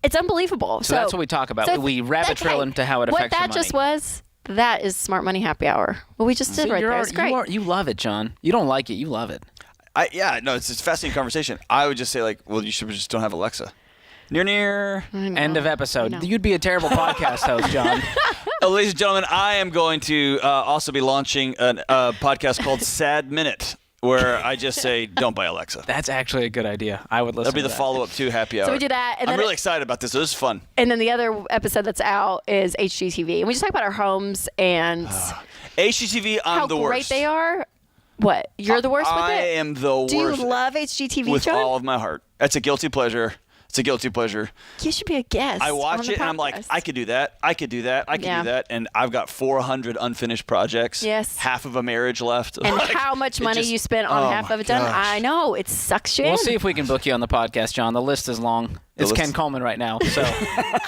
It's unbelievable. So that's what we talk about. So we rabbit trail into how it affects what that your money. just was. That is Smart Money Happy Hour. What we just did right there. It's great. You love it, John. You don't like it. You love it. It's a fascinating conversation. I would just say, like, well, you should just don't have Alexa. Near. End of episode. You'd be a terrible podcast host, John. Ladies and gentlemen, I am going to also be launching a podcast called Sad Minute, where I just say, don't buy Alexa. That's actually a good idea. I would listen That'll be the follow-up to Happy Hour. So we do that. And I'm then really excited about this. This is fun. And then the other episode that's out is HGTV. And we just talk about our homes and HGTV, I'm the worst. How great they are. What? You're the worst with it? I am the worst. Do you love HGTV, with John? all of my heart. That's a guilty pleasure. It's a guilty pleasure. You should be a guest. I watch it and I'm like, I could do that. I could do that. I could do that. And I've got 400 unfinished projects. Yes. Half of a marriage left. And how much money you spent on half of it done. I know. It sucks you in. We'll see if we can book you on the podcast, John. The list is long. It's Ken Coleman right now, so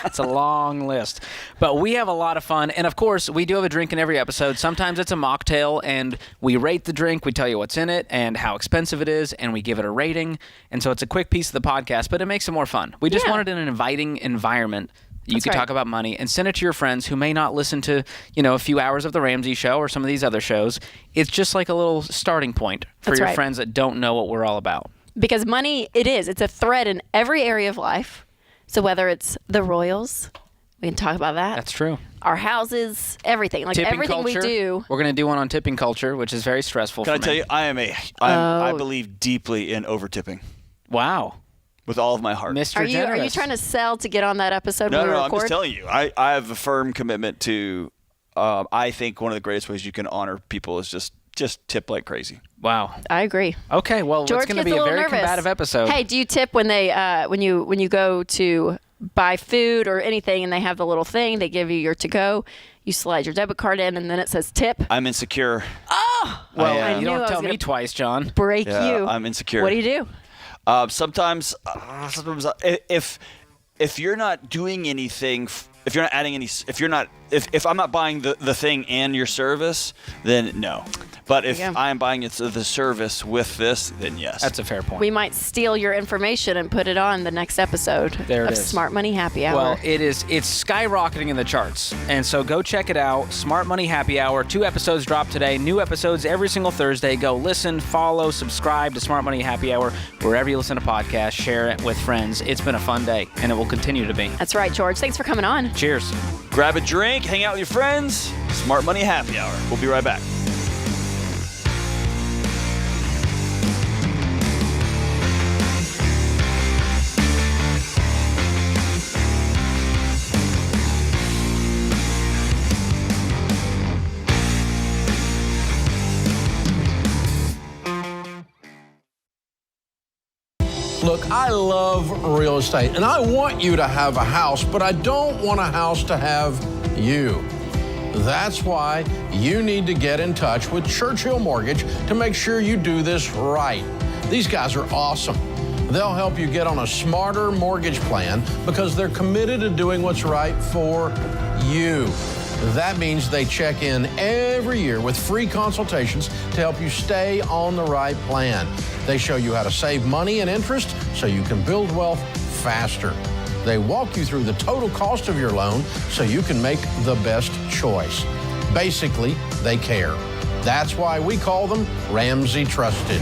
it's a long list. But we have a lot of fun. And, of course, we do have a drink in every episode. Sometimes it's a mocktail, and we rate the drink. We tell you what's in it and how expensive it is, and we give it a rating. And so it's a quick piece of the podcast, but it makes it more fun. We just wanted an inviting environment. You could talk about money and send it to your friends who may not listen to, a few hours of the Ramsey Show or some of these other shows. It's just like a little starting point for your friends that don't know what we're all about. Because money, it's a thread in every area of life. So whether it's the Royals, we can talk about that. That's true. Our houses, everything. Like tipping everything culture. we do. We're going to do one on tipping culture, which is very stressful Can for I tell you, I believe deeply in over-tipping. Wow. With all of my heart. Mr. Are you trying to sell to get on that episode No, when we no, record? I'm just telling you. I have a firm commitment to I think one of the greatest ways you can honor people is just tip like crazy. Wow. I agree. Okay, well, George it's going to gets be a a little very nervous. combative episode. Hey, do you tip when they when you go to buy food or anything and they have the little thing, they give you your to-go, you slide your debit card in and then it says tip? I'm insecure. Oh! Well, I you knew I don't was tell me gonna twice, John. break Yeah, you. I'm insecure. What do you do? Sometimes if you're not doing anything, if you're not adding any, if I'm not buying the thing and your service, then no. But if I am buying the service with this, then yes. That's a fair point. We might steal your information and put it on the next episode There it of is. Smart Money Happy Hour. Well, it's skyrocketing in the charts. And so go check it out. Smart Money Happy Hour. 2 episodes drop today. New episodes every single Thursday. Go listen, follow, subscribe to Smart Money Happy Hour wherever you listen to podcasts. Share it with friends. It's been a fun day, and it will continue to be. That's right, George. Thanks for coming on. Cheers. Grab a drink, hang out with your friends. Smart Money Happy Hour. We'll be right back. Look, I love real estate, and I want you to have a house, but I don't want a house to have you. That's why you need to get in touch with Churchill Mortgage to make sure you do this right. These guys are awesome. They'll help you get on a smarter mortgage plan because they're committed to doing what's right for you. That means they check in every year with free consultations to help you stay on the right plan. They show you how to save money and interest so you can build wealth faster. They walk you through the total cost of your loan so you can make the best choice. Basically, they care. That's why we call them Ramsey Trusted.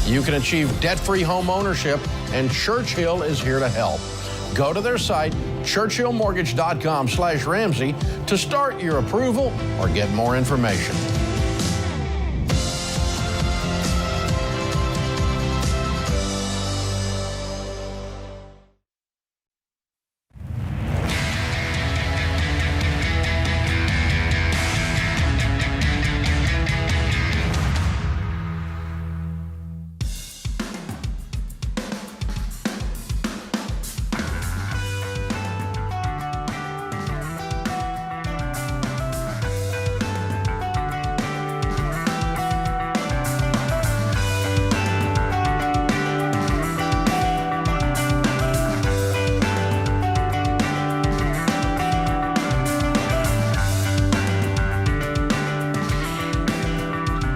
You can achieve debt-free home ownership, and Churchill is here to help. Go to their site, churchillmortgage.com/Ramsey, to start your approval or get more information.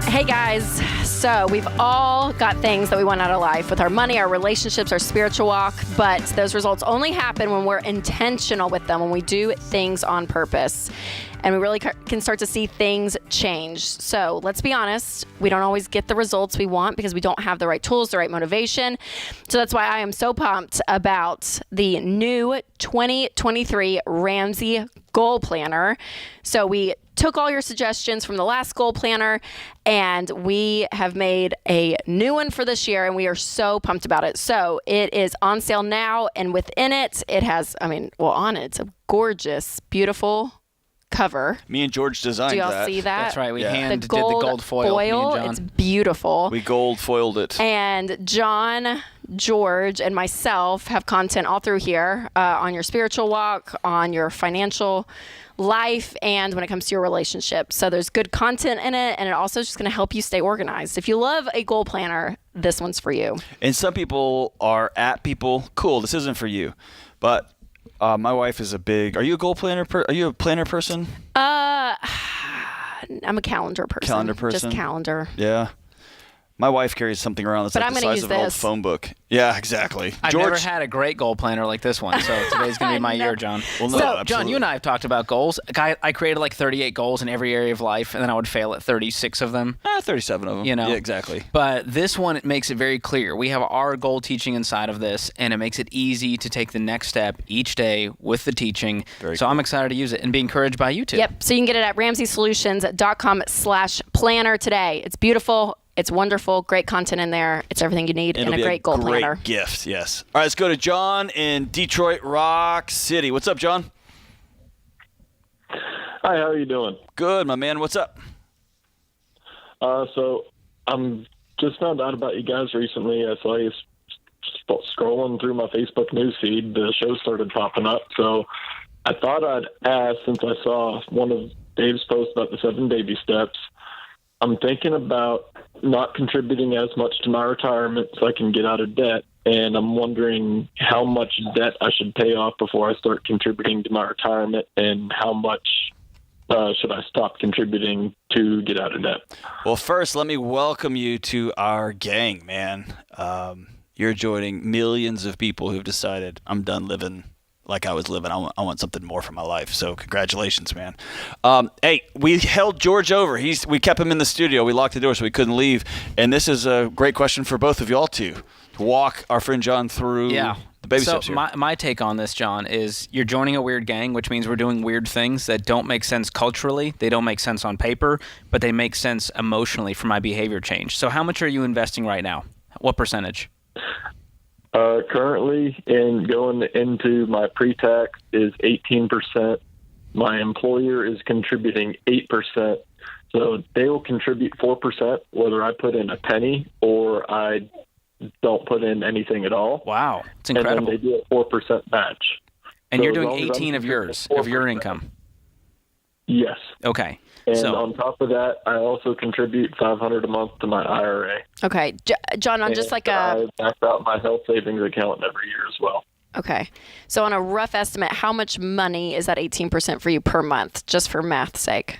Hey guys, so we've all got things that we want out of life with our money, our relationships, our spiritual walk, but those results only happen when we're intentional with them, when we do things on purpose. And we really can start to see things change. So let's be honest, we don't always get the results we want because we don't have the right tools, the right motivation. So that's why I am so pumped about the new 2023 Ramsey Goal Planner. So we took all your suggestions from the last goal planner and we have made a new one for this year, and we are so pumped about it. So it is on sale now, and within it, it has, on it, it's a gorgeous, beautiful cover. Me and George designed that. Do y'all see that? That's right. We did the gold gold foil. Me and John. It's beautiful. We gold foiled it. And John, George, and myself have content all through here on your spiritual walk, on your financial life, and when it comes to your relationship. So there's good content in it, and it also is just going to help you stay organized. If you love a goal planner, this one's for you. And some people are cool, this isn't for you. But my wife is are you a goal planner? Are you a planner person? I'm a calendar person. Just calendar. Yeah. My wife carries something around that's But like I'm the gonna size use of an old this. phone book. Yeah, exactly. I've never had a great goal planner like this one, so today's going to be my year, John. Well, no, So, absolutely. John, you and I have talked about goals. I created like 38 goals in every area of life, and then I would fail at 36 of them. 37 of them. You know? Yeah, exactly. But this one, it makes it very clear. We have our goal teaching inside of this, and it makes it easy to take the next step each day with the teaching. So I'm excited to use it and be encouraged by you too. Yep. So you can get it at ramseysolutions.com/planner today. It's beautiful. It's wonderful. Great content in there. It's everything you need in a great goal planner. Great gift, yes. All right, let's go to John in Detroit Rock City. What's up, John? Hi, how are you doing? Good, my man. What's up? So I'm just found out about you guys recently. I saw you scrolling through my Facebook newsfeed. The show started popping up, so I thought I'd ask, since I saw one of Dave's posts about the 7 baby steps. I'm thinking about not contributing as much to my retirement so I can get out of debt, and I'm wondering how much debt I should pay off before I start contributing to my retirement, and how much should I stop contributing to get out of debt? Well, first, let me welcome you to our gang, man. You're joining millions of people who've decided, I'm done living like I was living. I want something more for my life. So congratulations, man. Hey, we held George over. We kept him in the studio. We locked the door so he couldn't leave. And this is a great question for both of y'all to walk our friend John through the baby steps here. My take on this, John, is you're joining a weird gang, which means we're doing weird things that don't make sense culturally. They don't make sense on paper, but they make sense emotionally for my behavior change. So how much are you investing right now? What percentage? Currently, going into my pre-tax is 18%. My employer is contributing 8%. So they will contribute 4%, whether I put in a penny or I don't put in anything at all. Wow, it's incredible. And then they do a 4% match. And so you're doing 18 of yours, of your income? Yes. Okay. And on top of that, I also contribute $500 a month to my IRA. Okay. John, on just like I max out my health savings account every year as well. Okay. So on a rough estimate, how much money is that 18% for you per month, just for math's sake?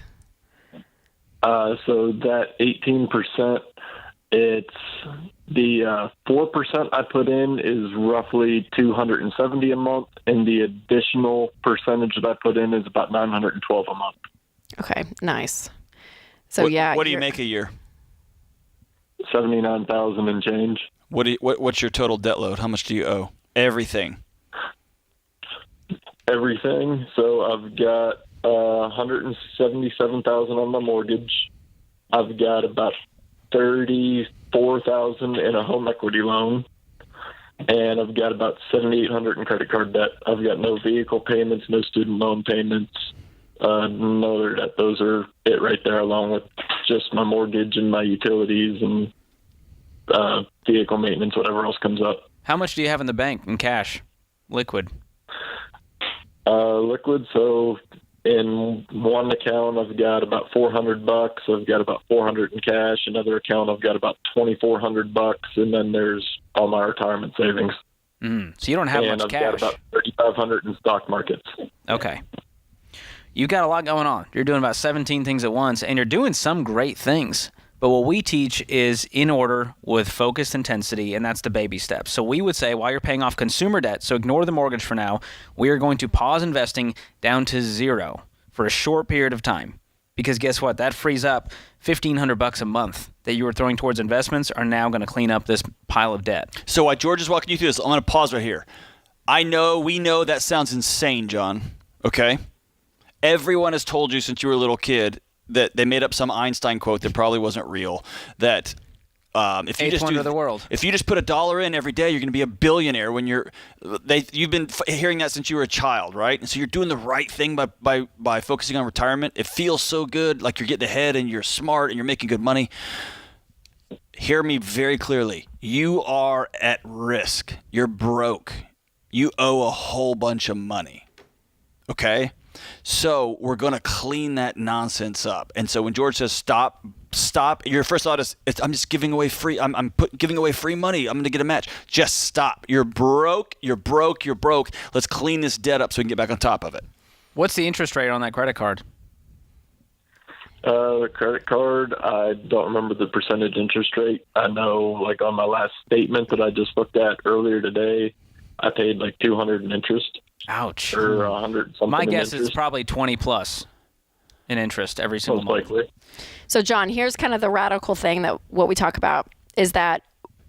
So that 18%, it's the 4% I put in is roughly $270 a month, and the additional percentage that I put in is about $912 a month. Okay, nice. So what do you make a year? $79,000 and change. What's your total debt load? How much do you owe? Everything. Everything. So I've got $177,000 on my mortgage. I've got about $34,000 in a home equity loan, and I've got about $7,800 in credit card debt. I've got no vehicle payments, no student loan payments. No other debt. Those are it right there, along with just my mortgage and my utilities and vehicle maintenance, whatever else comes up. How much do you have in the bank in cash, liquid? Liquid. So in one account, I've got about $400. I've got about $400 in cash. Another account, I've got about $2,400, and then there's all my retirement savings. So you don't have much cash. And I've got about $3,500 in stock markets. Okay. You've got a lot going on. You're doing about 17 things at once, and you're doing some great things. But what we teach is in order with focused intensity, and that's the baby steps. So we would say while you're paying off consumer debt, so ignore the mortgage for now, we are going to pause investing down to zero for a short period of time. Because guess what? That frees up $1,500 a month that you were throwing towards investments are now going to clean up this pile of debt. So while George is walking you through this, I'm going to pause right here. We know that sounds insane, John. Okay? Everyone has told you since you were a little kid that they made up some Einstein quote that probably wasn't real. That if you just if you just put $1 in every day, you're going to be a billionaire. When you've been hearing that since you were a child, right? And so you're doing the right thing by focusing on retirement. It feels so good, like you're getting ahead and you're smart and you're making good money. Hear me very clearly. You are at risk. You're broke. You owe a whole bunch of money. Okay? So we're going to clean that nonsense up. And so when George says stop, your first thought is, I'm just giving away free. I'm giving away free money. I'm going to get a match. Just stop. You're broke. Let's clean this debt up so we can get back on top of it. What's the interest rate on that credit card? The credit card, I don't remember the percentage interest rate. I know, like on my last statement that I just looked at earlier today, I paid like $200 in interest. Ouch. Or $100 something. My guess is probably 20 plus in interest every single month. Likely. So John, here's kind of the radical thing that what we talk about is that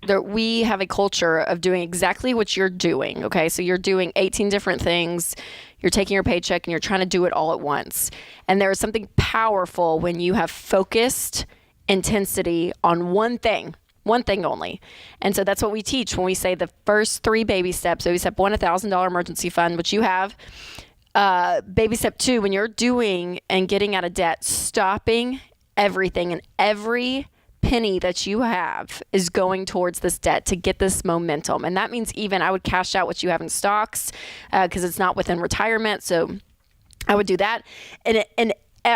we have a culture of doing exactly what you're doing. Okay, so you're doing 18 different things. You're taking your paycheck and you're trying to do it all at once. And there is something powerful when you have focused intensity on one thing only. And so that's what we teach when we say the first 3 baby steps. Baby step 1, $1,000 emergency fund, which you have. baby step 2, when you're doing and getting out of debt, stopping everything, and every penny that you have is going towards this debt to get this momentum. And that means even I would cash out what you have in stocks because it's not within retirement. So I would do that. And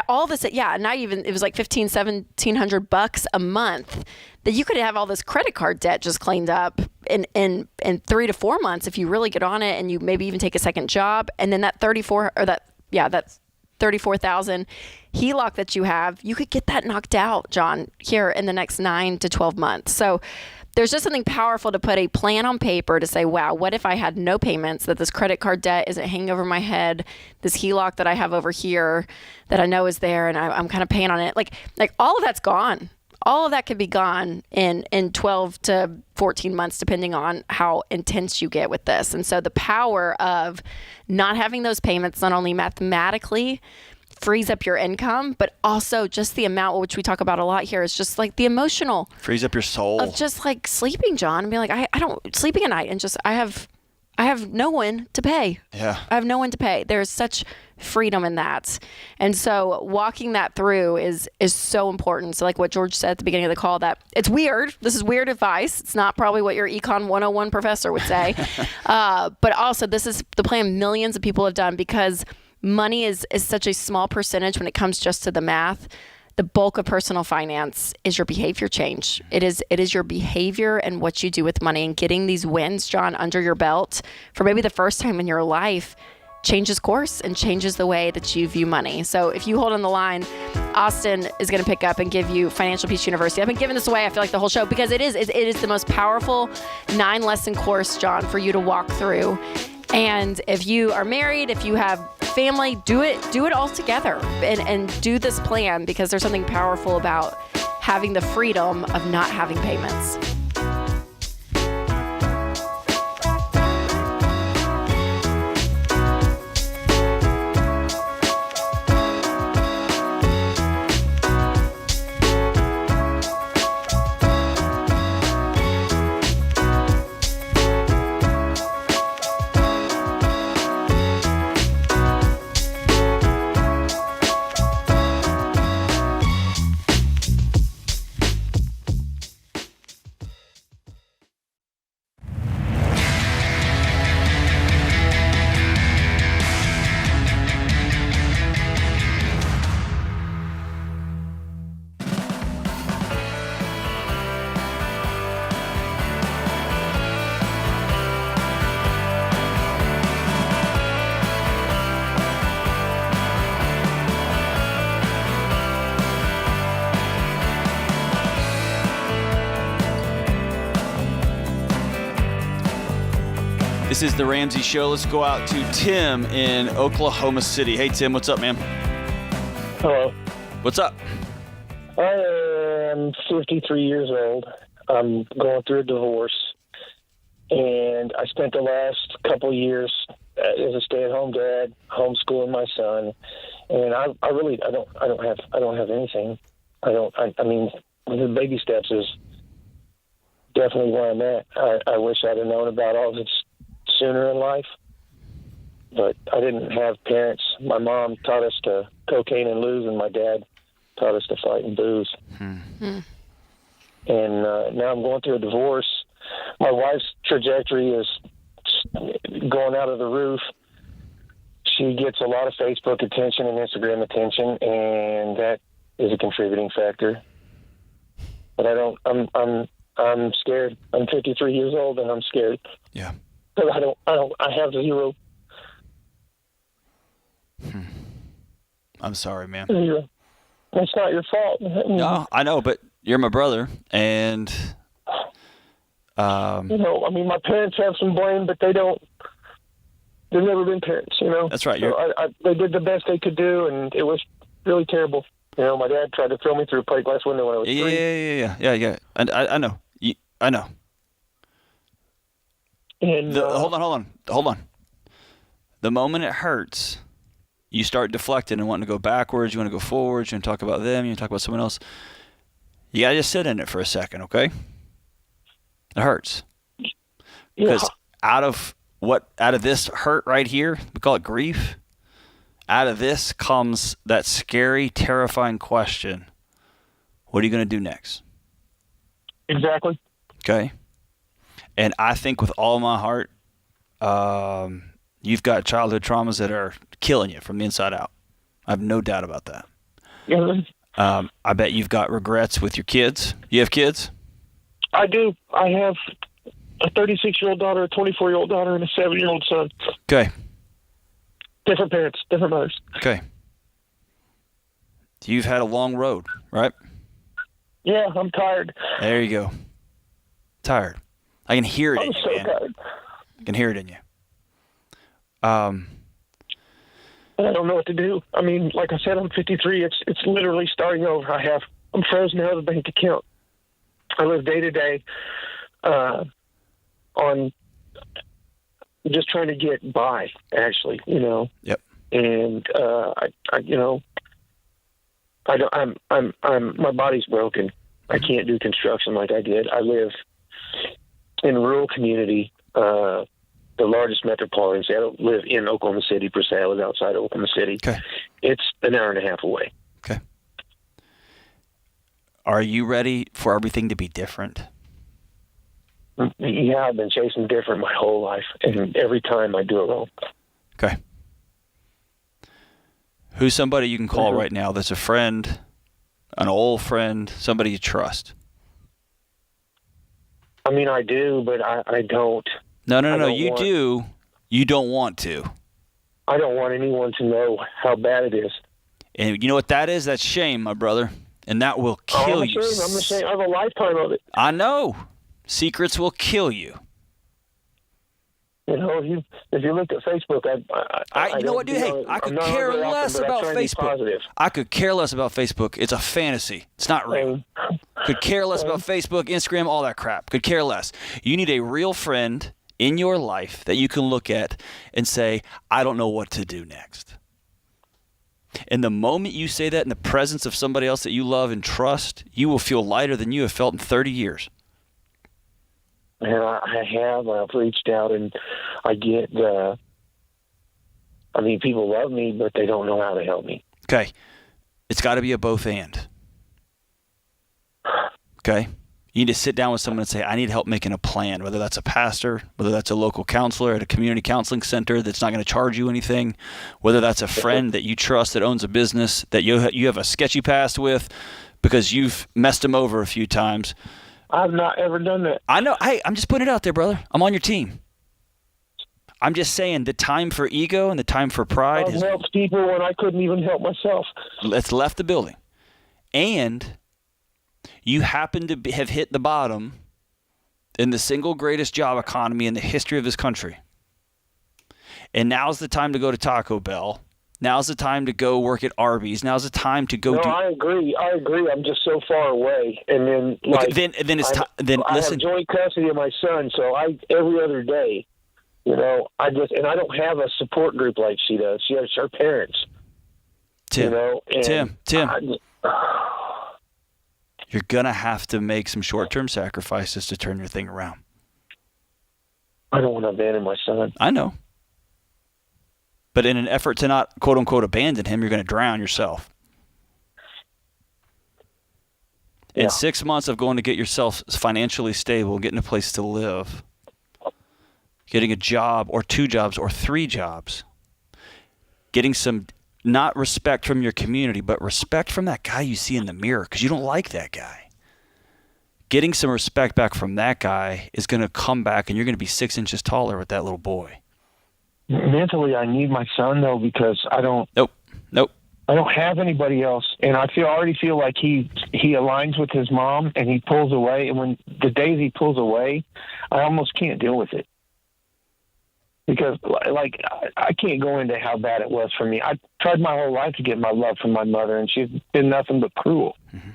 all this, not even, it was like $1,700 a month that you could have all this credit card debt just cleaned up in 3 to 4 months if you really get on it and you maybe even take a second job. And then that that's $34,000 HELOC that you have, you could get that knocked out, John, here in the next 9 to 12 months. So there's just something powerful to put a plan on paper to say, wow, what if I had no payments, that this credit card debt isn't hanging over my head, this HELOC that I have over here that I know is there and I'm kind of paying on it. Like all of that's gone. All of that could be gone in 12 to 14 months, depending on how intense you get with this. And so the power of not having those payments not only mathematically frees up your income, but also just the amount, which we talk about a lot here, is just like the emotional. Frees up your soul. Of just like sleeping, John, and being like, I don't, sleeping at night and just, I have no one to pay. Yeah. I have no one to pay. There's such freedom in that. And so walking that through is so important. So like what George said at the beginning of the call, that it's weird. This is weird advice. It's not probably what your Econ 101 professor would say. But also this is the plan millions of people have done, because money is such a small percentage when it comes just to the math. The bulk of personal finance is your behavior change. It is your behavior and what you do with money, and getting these wins, John, under your belt for maybe the first time in your life changes course and changes the way that you view money. So if you hold on the line, Austin is going to pick up and give you Financial Peace University. I've been giving this away, I feel like, the whole show, because it is the most powerful 9-lesson course, John, for you to walk through. And if you are married, if you have family, do it all together and do this plan, because there's something powerful about having the freedom of not having payments. This is the Ramsey Show. Let's go out to Tim in Oklahoma City. Hey, Tim, what's up, man? Hello. What's up? I am 53 years old. I'm going through a divorce, and I spent the last couple of years as a stay-at-home dad, homeschooling my son, and I don't have anything. I mean, the baby steps is definitely where I'm at. I wish I'd have known about all this sooner in life, but I didn't have parents. My mom taught us to cocaine and lose, and my dad taught us to fight and booze. And now I'm going through a divorce. My wife's trajectory is going out of the roof. She gets a lot of Facebook attention and Instagram attention, and that is a contributing factor. But I'm scared. I'm 53 years old, and I'm scared. Yeah. I have zero. I'm sorry, man. Zero. It's not your fault. No, I know, but you're my brother, and I mean, my parents have some blame, but they've never been parents, That's right. So they did the best they could do, and it was really terrible. My dad tried to throw me through a plate glass window when I was 3. Yeah. And I know. I know. And hold on. The moment it hurts, you start deflecting and wanting to go backwards. You want to go forwards. You want to talk about them. You want to talk about someone else. You got to just sit in it for a second, okay? It hurts. Because out of this hurt right here, we call it grief, out of this comes that scary, terrifying question. What are you going to do next? Exactly. Okay. And I think with all my heart, you've got childhood traumas that are killing you from the inside out. I have no doubt about that. Yeah. I bet you've got regrets with your kids. You have kids? I do. I have a 36-year-old daughter, a 24-year-old daughter, and a 7-year-old son. Okay. Different parents, different mothers. Okay. You've had a long road, right? Yeah, I'm tired. There you go. Tired. I can hear it in you, man. Tired. I can hear it in you. And I don't know what to do. I mean, like I said, I'm 53. It's literally starting over. I'm frozen out of the bank account. I live day to day on just trying to get by, actually, Yep. And my body's broken. I can't do construction like I did. I live in a rural community, the largest metropolitan city. I don't live in Oklahoma City per se. I live outside of Oklahoma City. Okay. It's an hour and a half away. Okay. Are you ready for everything to be different? Yeah, I've been chasing different my whole life, and every time I do it wrong. Okay. Who's somebody you can call right now that's a friend, an old friend, somebody you trust? I mean, I do, but I don't. No. You do. You don't want to. I don't want anyone to know how bad it is. And you know what that is? That's shame, my brother. And that will kill you. I'm ashamed. I have a lifetime of it. I know. Secrets will kill you. If you look at Facebook, you know what, dude? Hey, I could care less about Facebook. I could care less about Facebook. It's a fantasy. It's not real. Could care less about Facebook, Instagram, all that crap. Could care less. You need a real friend in your life that you can look at and say, I don't know what to do next. And the moment you say that in the presence of somebody else that you love and trust, you will feel lighter than you have felt in 30 years. And I've reached out, and I get, people love me, but they don't know how to help me. Okay. It's got to be a both and. Okay. You need to sit down with someone and say, I need help making a plan, whether that's a pastor, whether that's a local counselor at a community counseling center that's not going to charge you anything, whether that's a friend that you trust that owns a business that you have a sketchy past with because you've messed them over a few times. I've not ever done that. I know. Hey, I'm just putting it out there, brother. I'm on your team. I'm just saying the time for ego and the time for pride I've helped people when I couldn't even help myself. It's left the building. And you happen to have hit the bottom in the single greatest job economy in the history of this country. And now's the time to go to Taco Bell. Now's the time to go work at Arby's. Now's the time to go. I agree. I'm just so far away, and then then it's time. Then I listen. have joint custody of my son, so every other day, I don't have a support group like she does. She has her parents. Tim. You're gonna have to make some short-term sacrifices to turn your thing around. I don't want to abandon my son. I know. But in an effort to not, quote-unquote, abandon him, you're going to drown yourself. Yeah. In 6 months of going to get yourself financially stable, getting a place to live, getting a job or 2 jobs or 3 jobs, getting some, not respect from your community, but respect from that guy you see in the mirror because you don't like that guy. Getting some respect back from that guy is going to come back and you're going to be 6 inches taller with that little boy. Mentally, I need my son though because I don't. Nope. I don't have anybody else, and I already feel like he aligns with his mom, and he pulls away. And when the days he pulls away, I almost can't deal with it because, like, I can't go into how bad it was for me. I tried my whole life to get my love from my mother, and she's been nothing but cruel. Mm-hmm.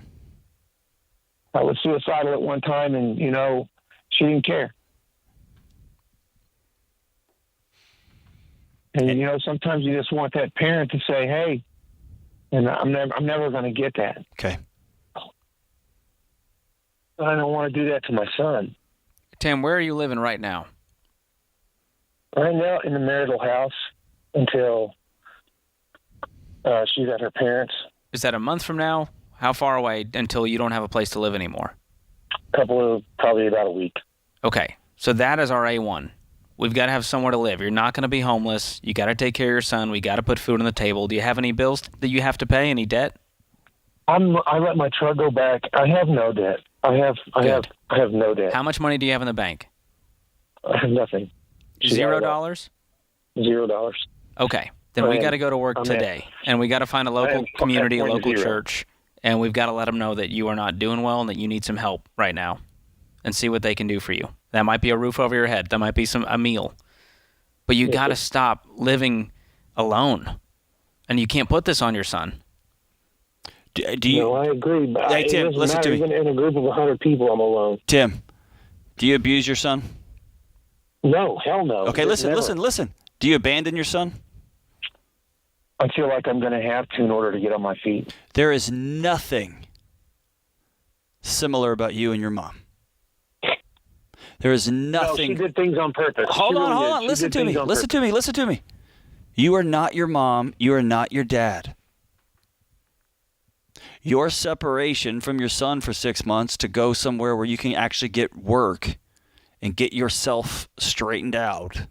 I was suicidal at one time, and she didn't care. And sometimes you just want that parent to say, "Hey," and I'm never going to get that. Okay. But I don't want to do that to my son. Tim, where are you living right now? Right now in the marital house until She's at her parents'. Is that a month from now? How far away until you don't have a place to live anymore? Probably about a week. Okay, so that is our A1. We've got to have somewhere to live. You're not going to be homeless. You got to take care of your son. We got to put food on the table. Do you have any bills that you have to pay? Any debt? I let my truck go back. I have no debt. I have no debt. How much money do you have in the bank? I have nothing. $0? $0. Okay, then we got to go to work today, and we got to find a local community, a local church, and we've got to let them know that you are not doing well and that you need some help right now, and see what they can do for you. That might be a roof over your head. That might be a meal. But you got to stop living alone, and you can't put this on your son. Do you? No, I agree. But hey, Tim, listen to me. Even in a group of 100 people, I'm alone. Tim, do you abuse your son? No, hell no. Okay, listen. Do you abandon your son? I feel like I'm going to have to in order to get on my feet. There is nothing similar about you and your mom. There is nothing. No, she did things on purpose. Hold on. Listen to me. You are not your mom. You are not your dad. Your separation from your son for 6 months to go somewhere where you can actually get work and get yourself straightened out,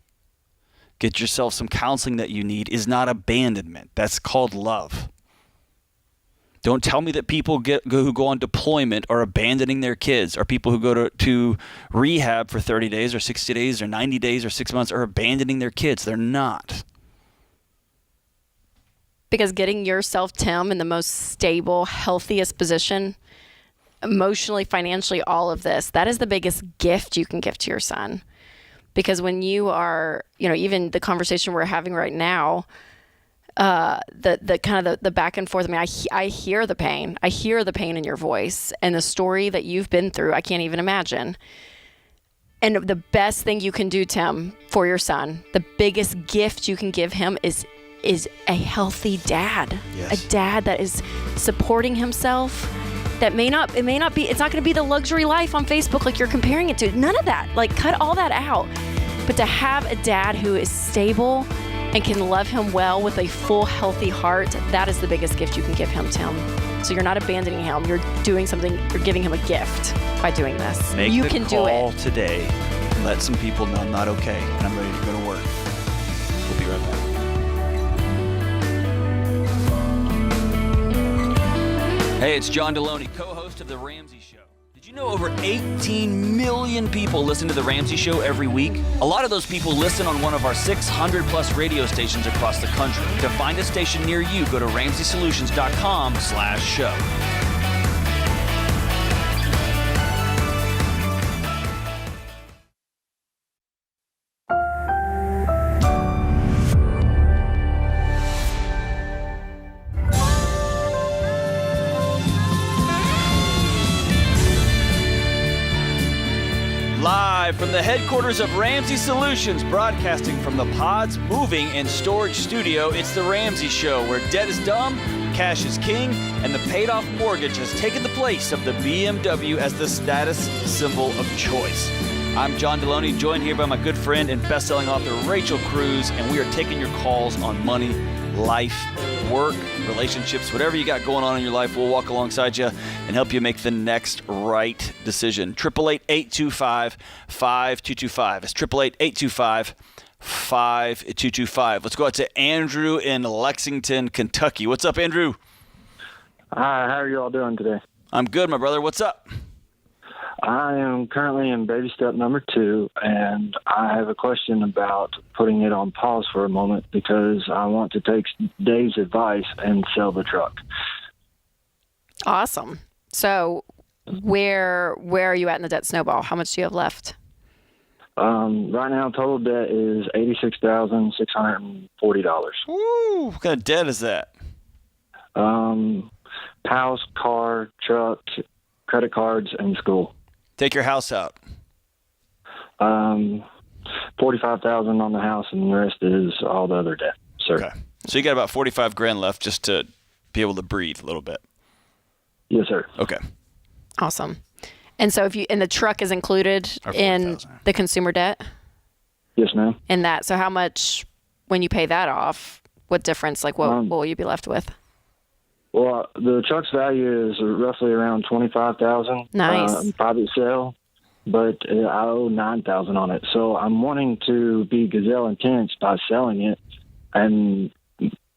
get yourself some counseling that you need, is not abandonment. That's called love. Don't tell me that people who go on deployment are abandoning their kids, or people who go to rehab for 30 days or 60 days or 90 days or 6 months are abandoning their kids. They're not. Because getting yourself, Tim, in the most stable, healthiest position, emotionally, financially, all of this, that is the biggest gift you can give to your son. Because when you are, even the conversation we're having right now, the kind of the back and forth. I mean, I hear the pain. I hear the pain in your voice, and the story that you've been through, I can't even imagine. And the best thing you can do, Tim, for your son, the biggest gift you can give him is a healthy dad. Yes. A dad that is supporting himself. It's not going to be the luxury life on Facebook like you're comparing it to. None of that. Like, cut all that out. But to have a dad who is stable and can love him well with a full, healthy heart, that is the biggest gift you can give him, Tim. So you're not abandoning him. You're doing something. You're giving him a gift by doing this. You can do it. Make the call today. Let some people know I'm not okay and I'm ready to go to work. We'll be right back. Hey, it's John Deloney, co-host of The Ramsey Show. Did you know over 18 million people listen to The Ramsey Show every week? A lot of those people listen on one of our 600-plus radio stations across the country. To find a station near you, go to RamseySolutions.com/show. Live from the headquarters of Ramsey Solutions, broadcasting from the Pods Moving and Storage Studio, it's The Ramsey Show, where debt is dumb, cash is king, and the paid-off mortgage has taken the place of the BMW as the status symbol of choice. I'm John Deloney, joined here by my good friend and best-selling author Rachel Cruz, and we are taking your calls on money, life, work, relationships, whatever you got going on in your life. We'll walk alongside you and help you make the next right decision. 888-825-5225. It's 888-825-5225. Let's go out to Andrew in Lexington, Kentucky. What's up, Andrew? Hi, how are you all doing today? I'm good, my brother. What's up? I am currently in baby step number 2, and I have a question about putting it on pause for a moment because I want to take Dave's advice and sell the truck. Awesome. So where are you at in the debt snowball? How much do you have left? Right now, total debt is $86,640. Woo! What kind of debt is that? House, car, truck, credit cards, and school. Take your house out. $45,000 on the house, and the rest is all the other debt, sir. Okay. So you got about $45,000 left just to be able to breathe a little bit. Yes, sir. Okay. Awesome. And so the truck is included in the consumer debt? Yes, ma'am. And so how much, when you pay that off, what difference? Like what will you be left with? Well, the truck's value is roughly around $25,000. Nice. Private sale, but I owe $9,000 on it. So I'm wanting to be gazelle intense by selling it, and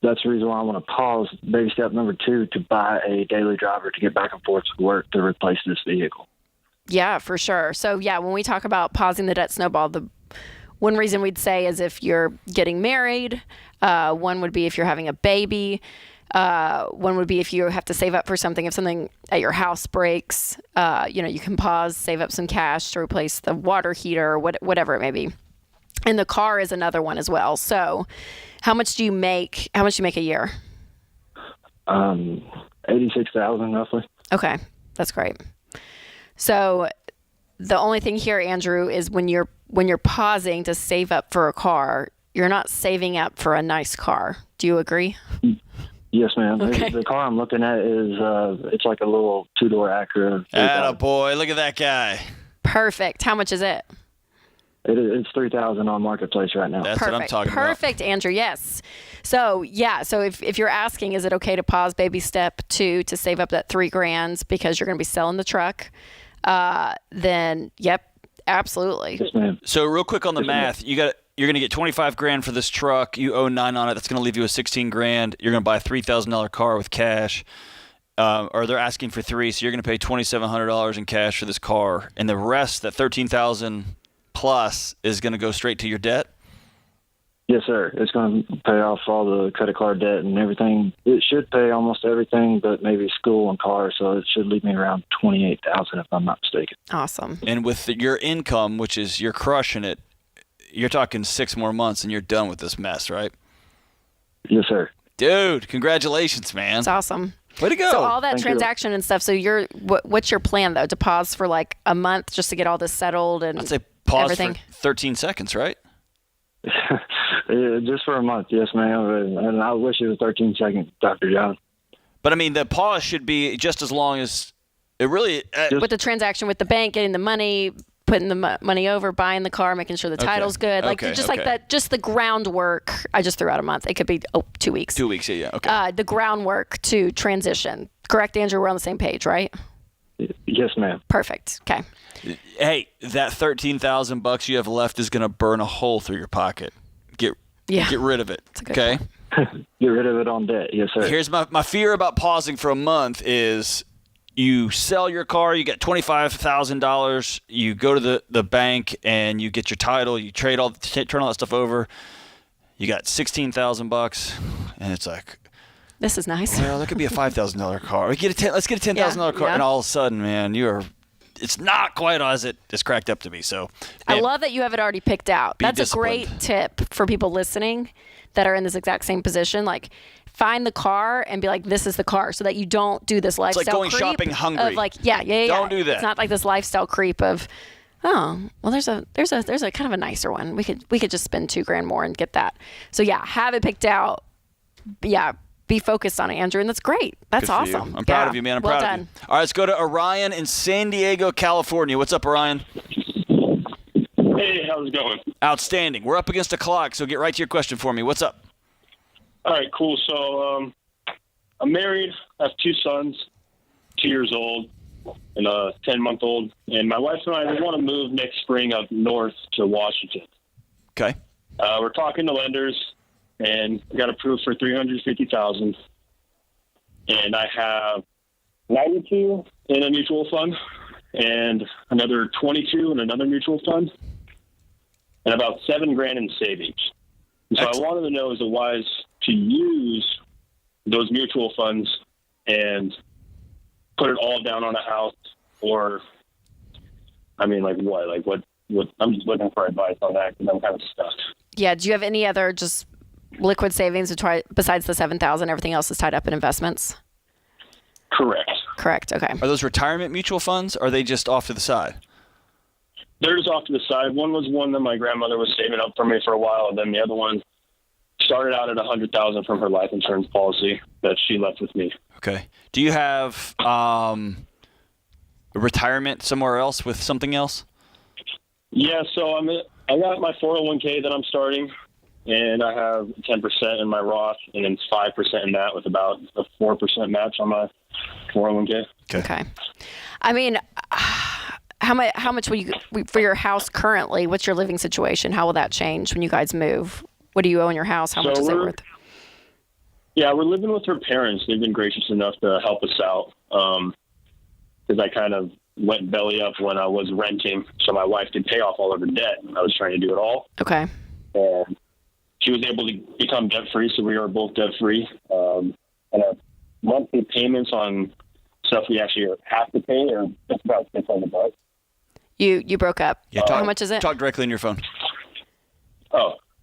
that's the reason why I want to pause baby step number 2 to buy a daily driver to get back and forth to work to replace this vehicle. Yeah, for sure. So yeah, when we talk about pausing the debt snowball, the one reason we'd say is if you're getting married. One would be if you're having a baby. One would be if you have to save up for something. If something at your house breaks, you can pause, save up some cash to replace the water heater or whatever it may be. And the car is another one as well. So how much do you make? How much do you make a year? $86,000 roughly. Okay, that's great. So the only thing here, Andrew, is when you're pausing to save up for a car, you're not saving up for a nice car. Do you agree? Yes, ma'am. Okay. The car I'm looking at is it's like a little 2-door Acura. Attaboy, look at that guy. Perfect. How much is it? It's $3,000 on Marketplace right now. That's what I'm talking about. Perfect, Andrew. Yes. So yeah. So if you're asking, is it okay to pause baby step 2 to save up that $3,000 because you're going to be selling the truck? Then yep, absolutely. Yes, ma'am. So real quick on the math, you're going to get $25,000 for this truck. You owe $9,000 on it. That's going to leave you with $16,000. You're going to buy a $3,000 car with cash, or they're asking for $3,000, so you're going to pay $2,700 in cash for this car, and the rest, that $13,000 plus, is going to go straight to your debt. Yes, sir. It's going to pay off all the credit card debt and everything. It should pay almost everything, but maybe school and car. So it should leave me around $28,000 if I'm not mistaken. Awesome. And with your income, which is you're crushing it, you're talking 6 more months and you're done with this mess, right? Yes, sir. Dude, congratulations, man. That's awesome. Way to go. So all that Thank transaction and stuff. So what's your plan though? To pause for like a month just to get all this settled and I'd say pause everything? for 13 seconds, right? Just for a month, yes, ma'am. And I wish it was 13 seconds, Dr. John. But I mean, the pause should be just as long as it really. With the transaction with the bank, getting the money, putting the money over, buying the car, making sure the title's good, like like that. Just the groundwork. I just threw out a month. It could be 2 weeks. 2 weeks, yeah. Okay. The groundwork to transition. Correct, Andrew? We're on the same page, right? Yes, ma'am. Perfect. Okay. Hey, that $13,000 you have left is going to burn a hole through your pocket. Get rid of it. Okay. Get rid of it on debt. Yes, sir. Here's my fear about pausing for a month is you sell your car, you get $25,000, you go to the bank and you get your title, you turn all that stuff over, you got $16,000, and it's like, this is nice. Well, that could be a $5,000 car. Let's get a $10,000 car, and all of a sudden, man, it's not quite as it's cracked up to be. So I love that you have it already picked out. That's disciplined. a great tip for people listening that are in this exact same position. Like, find the car and be like, this is the car, so that you don't do this lifestyle It's like going creep shopping hungry. of like, yeah. Don't do that. It's not like this lifestyle creep of, oh, well, there's a kind of a nicer one. We could just spend $2,000 more and get that. So yeah, have it picked out. Yeah. Be focused on it, Andrew, and that's great. That's awesome. I'm proud of you, man. I'm proud of you. All right, let's go to Orion in San Diego, California. What's up, Orion? Hey, how's it going? Outstanding. We're up against the clock, so get right to your question for me. What's up? All right, cool. So I'm married. I have 2 sons, 2 years old and a 10-month-old. And my wife and I, we want to move next spring up north to Washington. Okay. We're talking to lenders. And we got approved for $350,000, and I have 92 in a mutual fund, and another 22 in another mutual fund, and about $7,000 in savings. And so I wanted to know, is it wise to use those mutual funds and put it all down on a house, or I mean, like what? Like what? I'm just looking for advice on that because I'm kind of stuck. Yeah. Do you have any other just liquid savings besides the $7,000? Everything else is tied up in investments? Correct. Okay. Are those retirement mutual funds, or are they just off to the side? They're just off to the side. One was one that my grandmother was saving up for me for a while, and then the other one started out at $100,000 from her life insurance policy that she left with me. Okay. Do you have a retirement somewhere else with something else? Yeah, so I got my 401k that I'm starting. and I have 10% in my Roth, and then 5% in that, with about a 4% match on my 401k. Okay. I mean, how much will you for your house currently? What's your living situation? How will that change when you guys move? What do you owe in your house? How much is it worth? Yeah, we're living with her parents. They've been gracious enough to help us out, because I kind of went belly up when I was renting, so my wife could pay off all of her debt. I was trying to do it all. Okay. And she was able to become debt-free, so we are both debt-free. And our monthly payments on stuff we actually have to pay are just about $600. You broke up. Yeah, how much is it? Talk directly on your phone.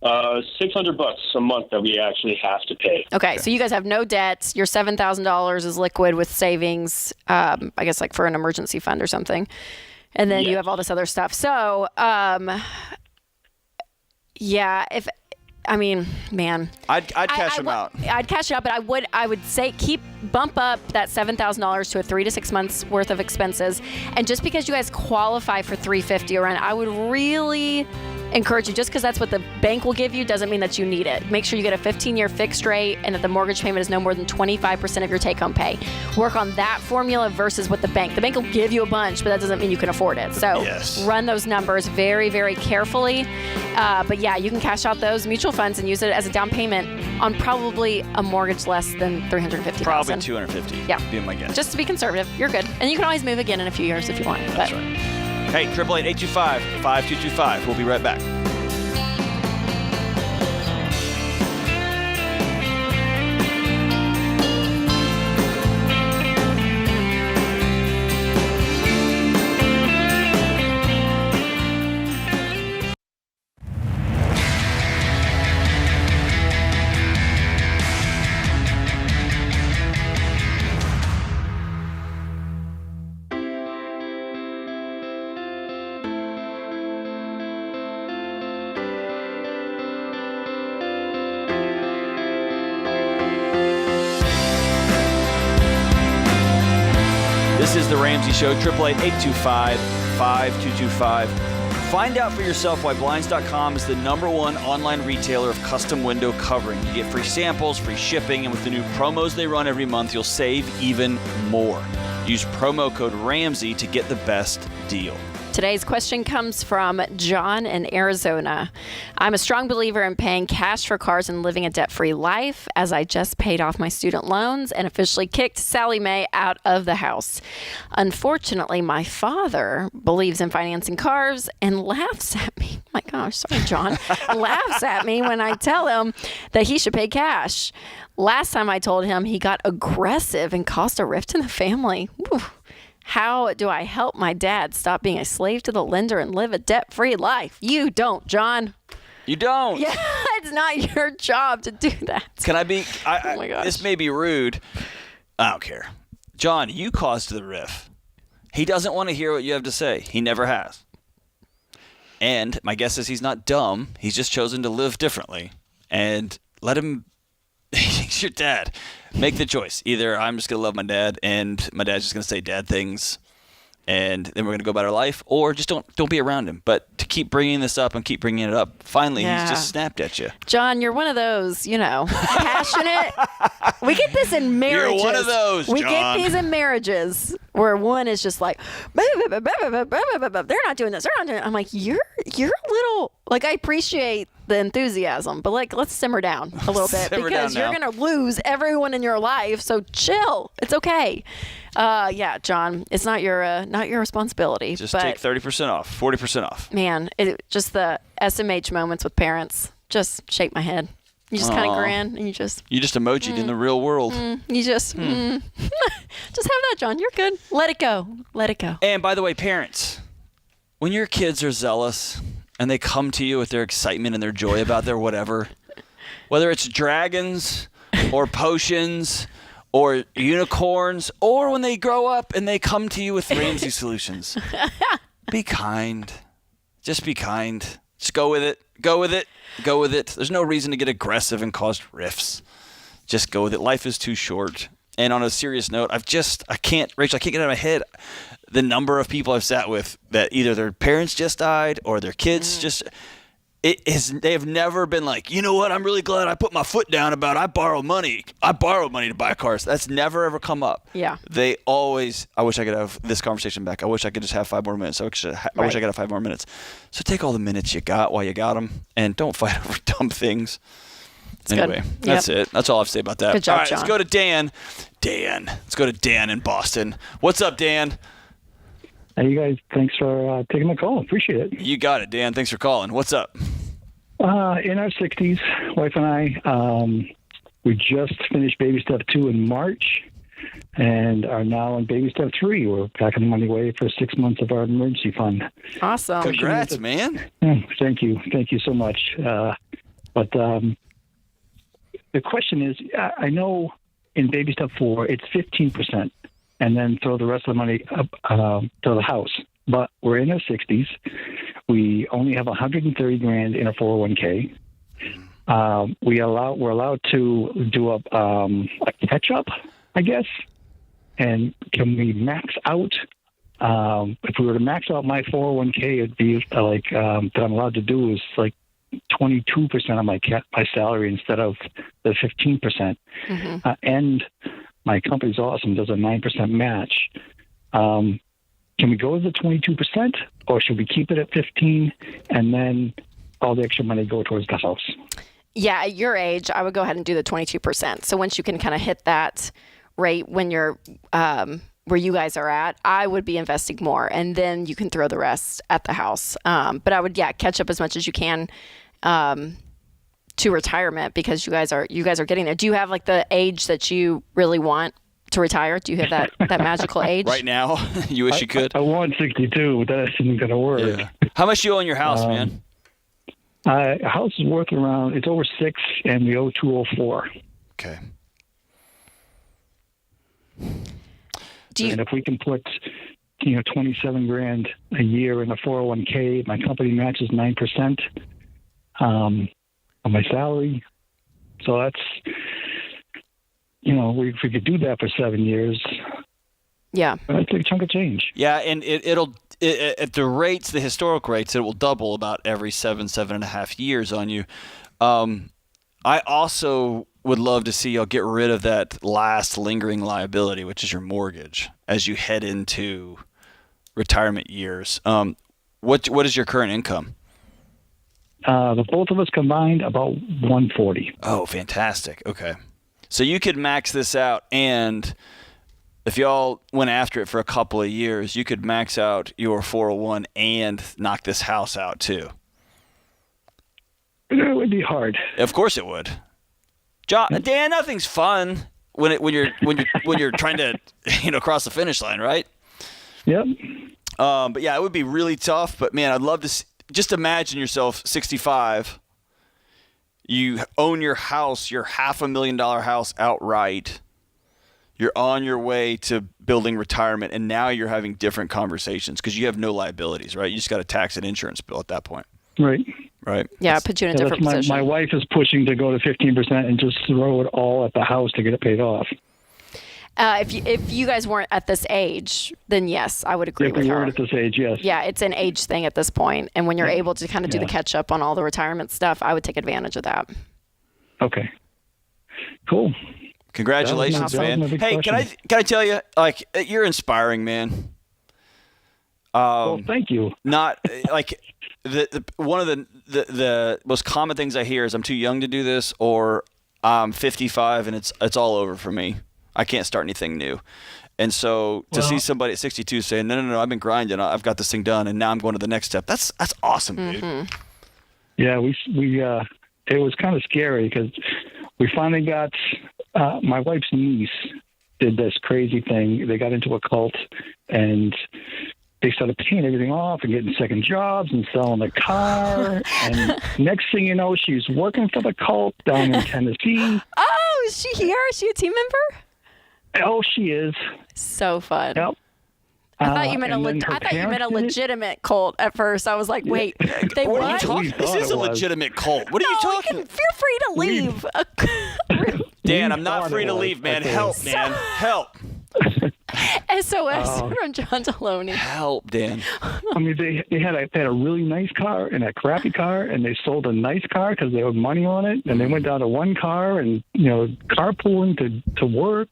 $600 a month that we actually have to pay. Okay, so you guys have no debts. Your $7,000 is liquid with savings, I guess like for an emergency fund or something. And then you have all this other stuff. So, yeah, man. I'd cash them out. I'd cash it out, but I would say bump up that $7,000 to a 3 to 6 months worth of expenses. And just because you guys qualify for $350 around, I would really encourage you, just because that's what the bank will give you doesn't mean that you need it. Make sure you get a 15-year fixed rate and that the mortgage payment is no more than 25% of your take-home pay. Work on that formula versus what the bank will give you a bunch, but that doesn't mean you can afford it. So run those numbers very, very carefully. But yeah, you can cash out those mutual funds and use it as a down payment on probably a mortgage less than $350,000. Probably $250. Yeah, being my guess. Just to be conservative, you're good, and you can always move again in a few years if you want. That's right. Hey, 888-825-5225. We'll be right back. This is The Ramsey Show, 888-825-5225. Find out for yourself why Blinds.com is the #1 online retailer of custom window covering. You get free samples, free shipping, and with the new promos they run every month, you'll save even more. Use promo code Ramsey to get the best deal. Today's question comes from John in Arizona. I'm a strong believer in paying cash for cars and living a debt-free life, as I just paid off my student loans and officially kicked Sally Mae out of the house. Unfortunately, my father believes in financing cars and laughs at me. Oh my gosh, sorry, John. Laughs at me when I tell him that he should pay cash. Last time I told him, he got aggressive and caused a rift in the family. Whew. How do I help my dad stop being a slave to the lender and live a debt-free life? You don't, John. You don't. Yeah, it's not your job to do that. Can I be? Oh my gosh. This may be rude. I don't care. John, you caused the riff. He doesn't want to hear what you have to say. He never has. And my guess is he's not dumb. He's just chosen to live differently. And let him. He's your dad. Make the choice. Either I'm just going to love my dad and my dad's just going to say dad things and then we're going to go about our life, or just don't be around him. But to keep bringing this up and keep bringing it up, finally he's just snapped at you. John, you're one of those, passionate. We get this in marriages. You're one of those, We John. get these in marriages where one is just like, they're not doing this. They're not doing it. I'm like, you're a little, I appreciate the enthusiasm, but let's simmer down a little bit because you're going to lose everyone in your life. So chill. It's okay. Yeah, John, it's not your responsibility. Just but, take 30% off, 40% off. Man, just the SMH moments with parents just shake my head. You just kind of grin and you just emojied in the real world. You just just have that, John. You're good. Let it go. Let it go. And by the way, parents, when your kids are zealous and they come to you with their excitement and their joy about their whatever, whether it's dragons or potions or unicorns, or when they grow up and they come to you with Ramsey solutions, be kind. Just be kind. Just go with it. Go with it. Go with it. There's no reason to get aggressive and cause rifts. Just go with it. Life is too short. And on a serious note, Rachel, I can't get out of my head the number of people I've sat with that either their parents just died or their kids just, they have never been like, you know what, I'm really glad I put my foot down about I borrowed money to buy cars. That's never ever come up. Yeah. They always, I wish I could have this conversation back. I wish I could just have 5 more minutes. I wish I could have 5 more minutes. So take all the minutes you got while you got them, and don't fight over dumb things. Anyway, that's it. That's all I have to say about that. Good job, all right, John. let's go to Dan. Let's go to Dan in Boston. What's up, Dan? Hey, you guys, thanks for taking my call. Appreciate it. You got it, Dan. Thanks for calling. What's up? In our 60s, wife and I, we just finished baby step 2 in March and are now in baby step 3. We're packing the money away for 6 months of our emergency fund. Awesome. Congrats, man. Thank you. Thank you so much. But the question is, I know in baby step 4, it's 15%. And then throw the rest of the money up to the house. But we're in our 60s. We only have $130,000 in a 401k. We're allowed to do a catch up, I guess. And can we max out? If we were to max out my 401k, it'd be like that I'm allowed to do is like 22% of my salary instead of the 15%. And my company's awesome, does a 9% match. Can we go to the 22%, or should we keep it at 15% and then all the extra money go towards the house? Yeah, at your age, I would go ahead and do the 22%. So once you can kind of hit that rate when you're where you guys are at, I would be investing more, and then you can throw the rest at the house. But I would, catch up as much as you can to retirement, because you guys are getting there. Do you have like the age that you really want to retire? Do you have that magical age? Right now, you wish you could. I want 62, but that isn't going to work. Yeah. How much do you owe on your house, man? A house is worth around, it's over 6, and we owe 204. Okay. And if we can put, $27,000 a year in a 401k, my company matches 9% on my salary. So that's, if we could do that for 7 years, yeah, that's a chunk of change. Yeah, and it'll at the rates, the historical rates, it will double about every 7.5 years on you. I also would love to see y'all get rid of that last lingering liability, which is your mortgage, as you head into retirement years. What is your current income? The both of us combined, about 140. Oh, fantastic. Okay. So you could max this out, and if y'all went after it for a couple of years, you could max out your 401 and knock this house out too. It would be hard. Of course it would. Dan, nothing's fun when you're trying to cross the finish line, right? Yep. But yeah, it would be really tough. But man, I'd love to just imagine yourself 65. You own your house, your $500,000 house outright. You're on your way to building retirement, and now you're having different conversations because you have no liabilities, right? You just got a tax and insurance bill at that point. Right. Right. Yeah, put you in a different position. My wife is pushing to go to 15% and just throw it all at the house to get it paid off. If you guys weren't at this age, then yes, I would agree with her. If we weren't at this age, yes. Yeah, it's an age thing at this point, and when you're able to kind of do the catch up on all the retirement stuff, I would take advantage of that. Okay. Cool. Congratulations, man. Hey, can I tell you, like, you're inspiring, man. Well, thank you. Not like one of the most common things I hear is I'm too young to do this, or I'm 55 and it's all over for me. I can't start anything new. And so to see somebody at 62 saying, no, I've been grinding, I've got this thing done, and now I'm going to the next step. That's awesome, dude. Yeah, we it was kind of scary because we finally got my wife's niece did this crazy thing. They got into a cult, and they started paying everything off and getting second jobs and selling the car. And next thing you know, she's working for the cult down in Tennessee. Oh, is she here? Is she a team member? Oh, she is. So fun. Yep. I thought you meant a legitimate cult at first. I was like, wait, they what? What? Are you talking? This is a legitimate cult. What are you talking? Feel free to leave. Dan, I'm not free to leave, man. Help, man. Help. SOS from John Deloney. Help, Dan. I mean, they had a really nice car and a crappy car, and they sold a nice car because they owed money on it, and they went down to one car and carpooling to work.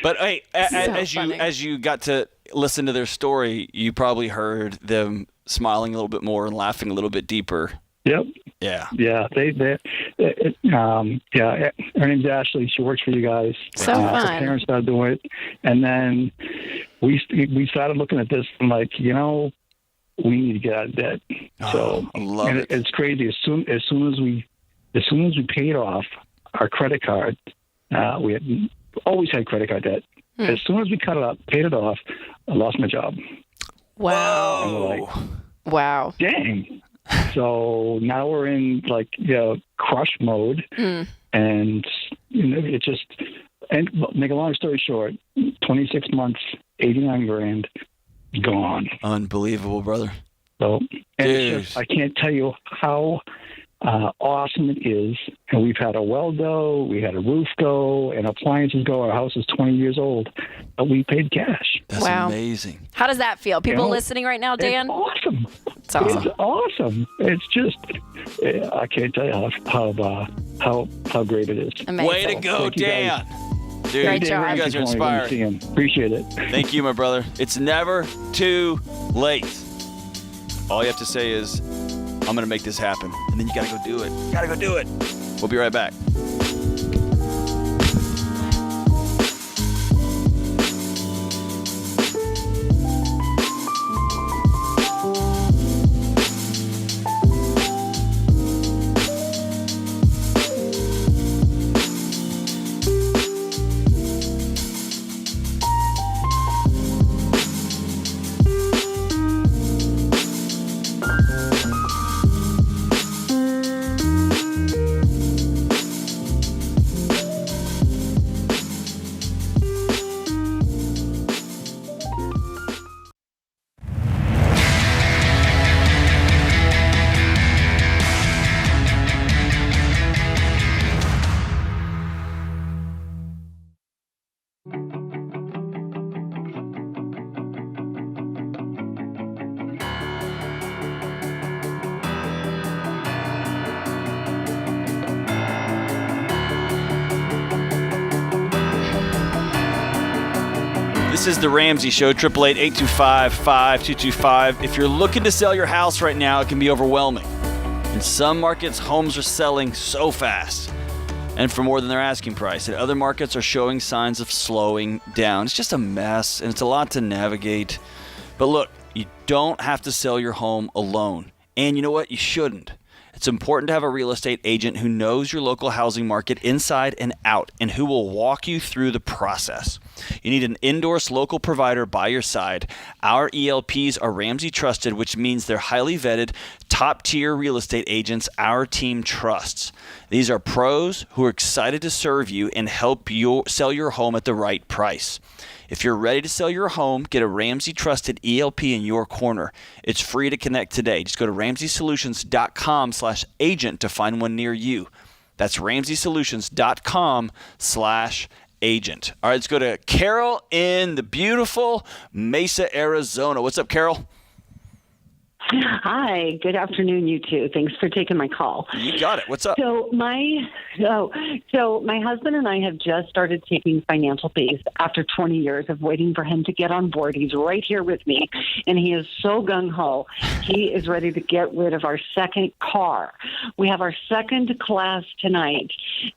But hey, as you got to listen to their story, you probably heard them smiling a little bit more and laughing a little bit deeper. Yep. Yeah. Yeah. Her name's Ashley. She works for you guys. So fun. Her parents started doing it, and then we started looking at this and we need to get out of debt. So I love it. It's crazy. As soon as we paid off our credit card, we had always had credit card debt. As soon as we cut it up, paid it off, I lost my job. Wow. And we're like, wow. Dang. So now we're in crush mode, and it just. And make a long story short, 26 months, $89,000 gone. Unbelievable, brother. So, and it's just, I can't tell you how awesome it is. And we've had a well go, we had a roof go, and appliances go. Our house is 20 years old, but we paid cash. That's amazing. How does that feel? People listening right now, Dan? It's awesome. It's awesome. It's awesome. It's just, I can't tell you how great it is. Amazing. Way to go, Dan. Dude, Great job. you guys are inspiring. Appreciate it. Thank you, my brother. It's never too late. All you have to say is, I'm going to make this happen. And then you got to go do it. Got to go do it. We'll be right back. This is the Ramsey Show, 888-825-5225. If you're looking to sell your house right now, it can be overwhelming. In some markets, homes are selling so fast and for more than their asking price. And other markets are showing signs of slowing down. It's just a mess, and it's a lot to navigate. But look, you don't have to sell your home alone. And you know what? You shouldn't. It's important to have a real estate agent who knows your local housing market inside and out and who will walk you through the process. You need an endorsed local provider by your side. Our ELPs are Ramsey trusted, which means they're highly vetted, top-tier real estate agents our team trusts. These are pros who are excited to serve you and help you sell your home at the right price. If you're ready to sell your home, get a Ramsey trusted ELP in your corner. It's free to connect today. Just go to RamseySolutions.com/agent to find one near you. That's RamseySolutions.com/agent. All right, let's go to Carol in the beautiful Mesa, Arizona. What's up, Carol? Hi, good afternoon, you two. Thanks for taking my call. You got it. What's up? So my husband and I have just started taking financial base after 20 years of waiting for him to get on board. He's right here with me, and he is so gung-ho. He is ready to get rid of our second car. We have our second class tonight,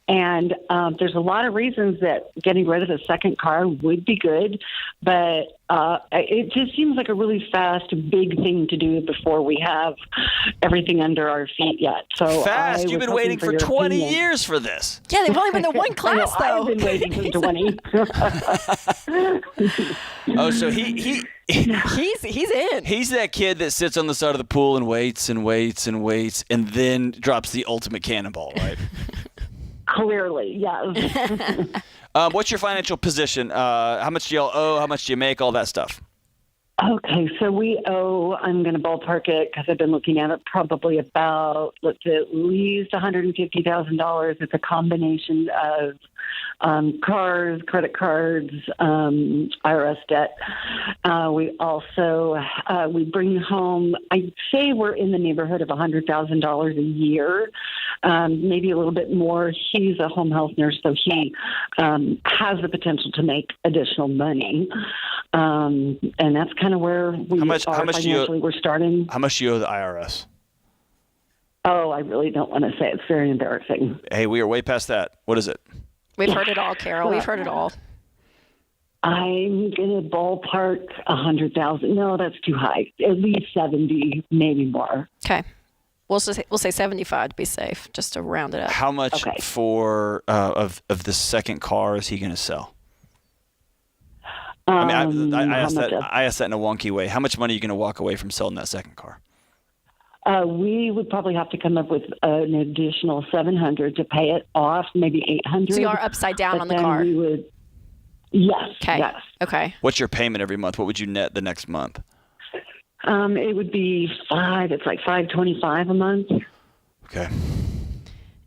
and there's a lot of reasons that getting rid of the second car would be good, but it just seems like a really fast, big thing to do before we have everything under our feet yet. So fast? You've been waiting for 20 years for this. Yeah, they've only been in one class, though. I've been waiting for 20. Oh, so he's in. He's that kid that sits on the side of the pool and waits and waits and waits and then drops the ultimate cannonball, right? Clearly, yes. What's your financial position? How much do y'all owe? How much do you make? All that stuff. Okay, so we owe, I'm going to ballpark it because I've been looking at it, probably about, let's say, at least $150,000. It's a combination of cars, credit cards, IRS debt. We also we bring home, I'd say we're in the neighborhood of $100,000 a year, maybe a little bit more. He's a home health nurse, so he has the potential to make additional money. And that's kind of where we are financially. We're starting. How much do you owe the IRS? Oh, I really don't want to say. It's very embarrassing. Hey, we are way past that. What is it? We've heard it all, Carol. We've heard it all. I'm going to ballpark 100,000. No, that's too high. At least 70, maybe more. Okay. We'll say 75 to be safe, just to round it up. How much for of the second car is he going to sell? I asked that in a wonky way. How much money are you going to walk away from selling that second car? We would probably have to come up with an additional $700 to pay it off, maybe $800. So you are upside down on the car. We would, yes. Okay. Yes. Okay. What's your payment every month? What would you net the next month? It would be It's like $525 a month. Okay.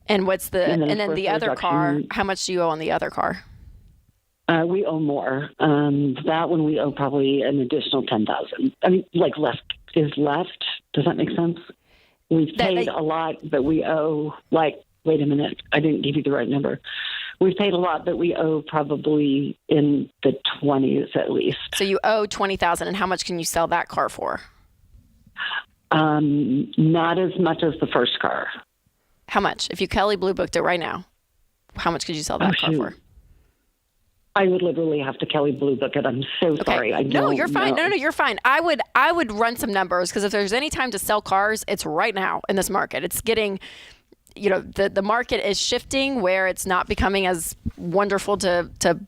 And what's and then the other car? How much do you owe on the other car? We owe more. That one we owe probably an additional $10,000. I mean, like left. Does that make sense? We've paid a lot, but we owe wait a minute. I didn't give you the right number. We've paid a lot, but we owe probably in the 20s at least. So you owe $20,000, and how much can you sell that car for? Not as much as the first car. How much? If you Kelly Blue Booked it right now, how much could you sell that car for? I would literally have to Kelly Blue Book it. I'm so sorry. No, you're fine. No, you're fine. I would run some numbers, because if there's any time to sell cars, it's right now in this market. It's getting, the market is shifting where it's not becoming as wonderful to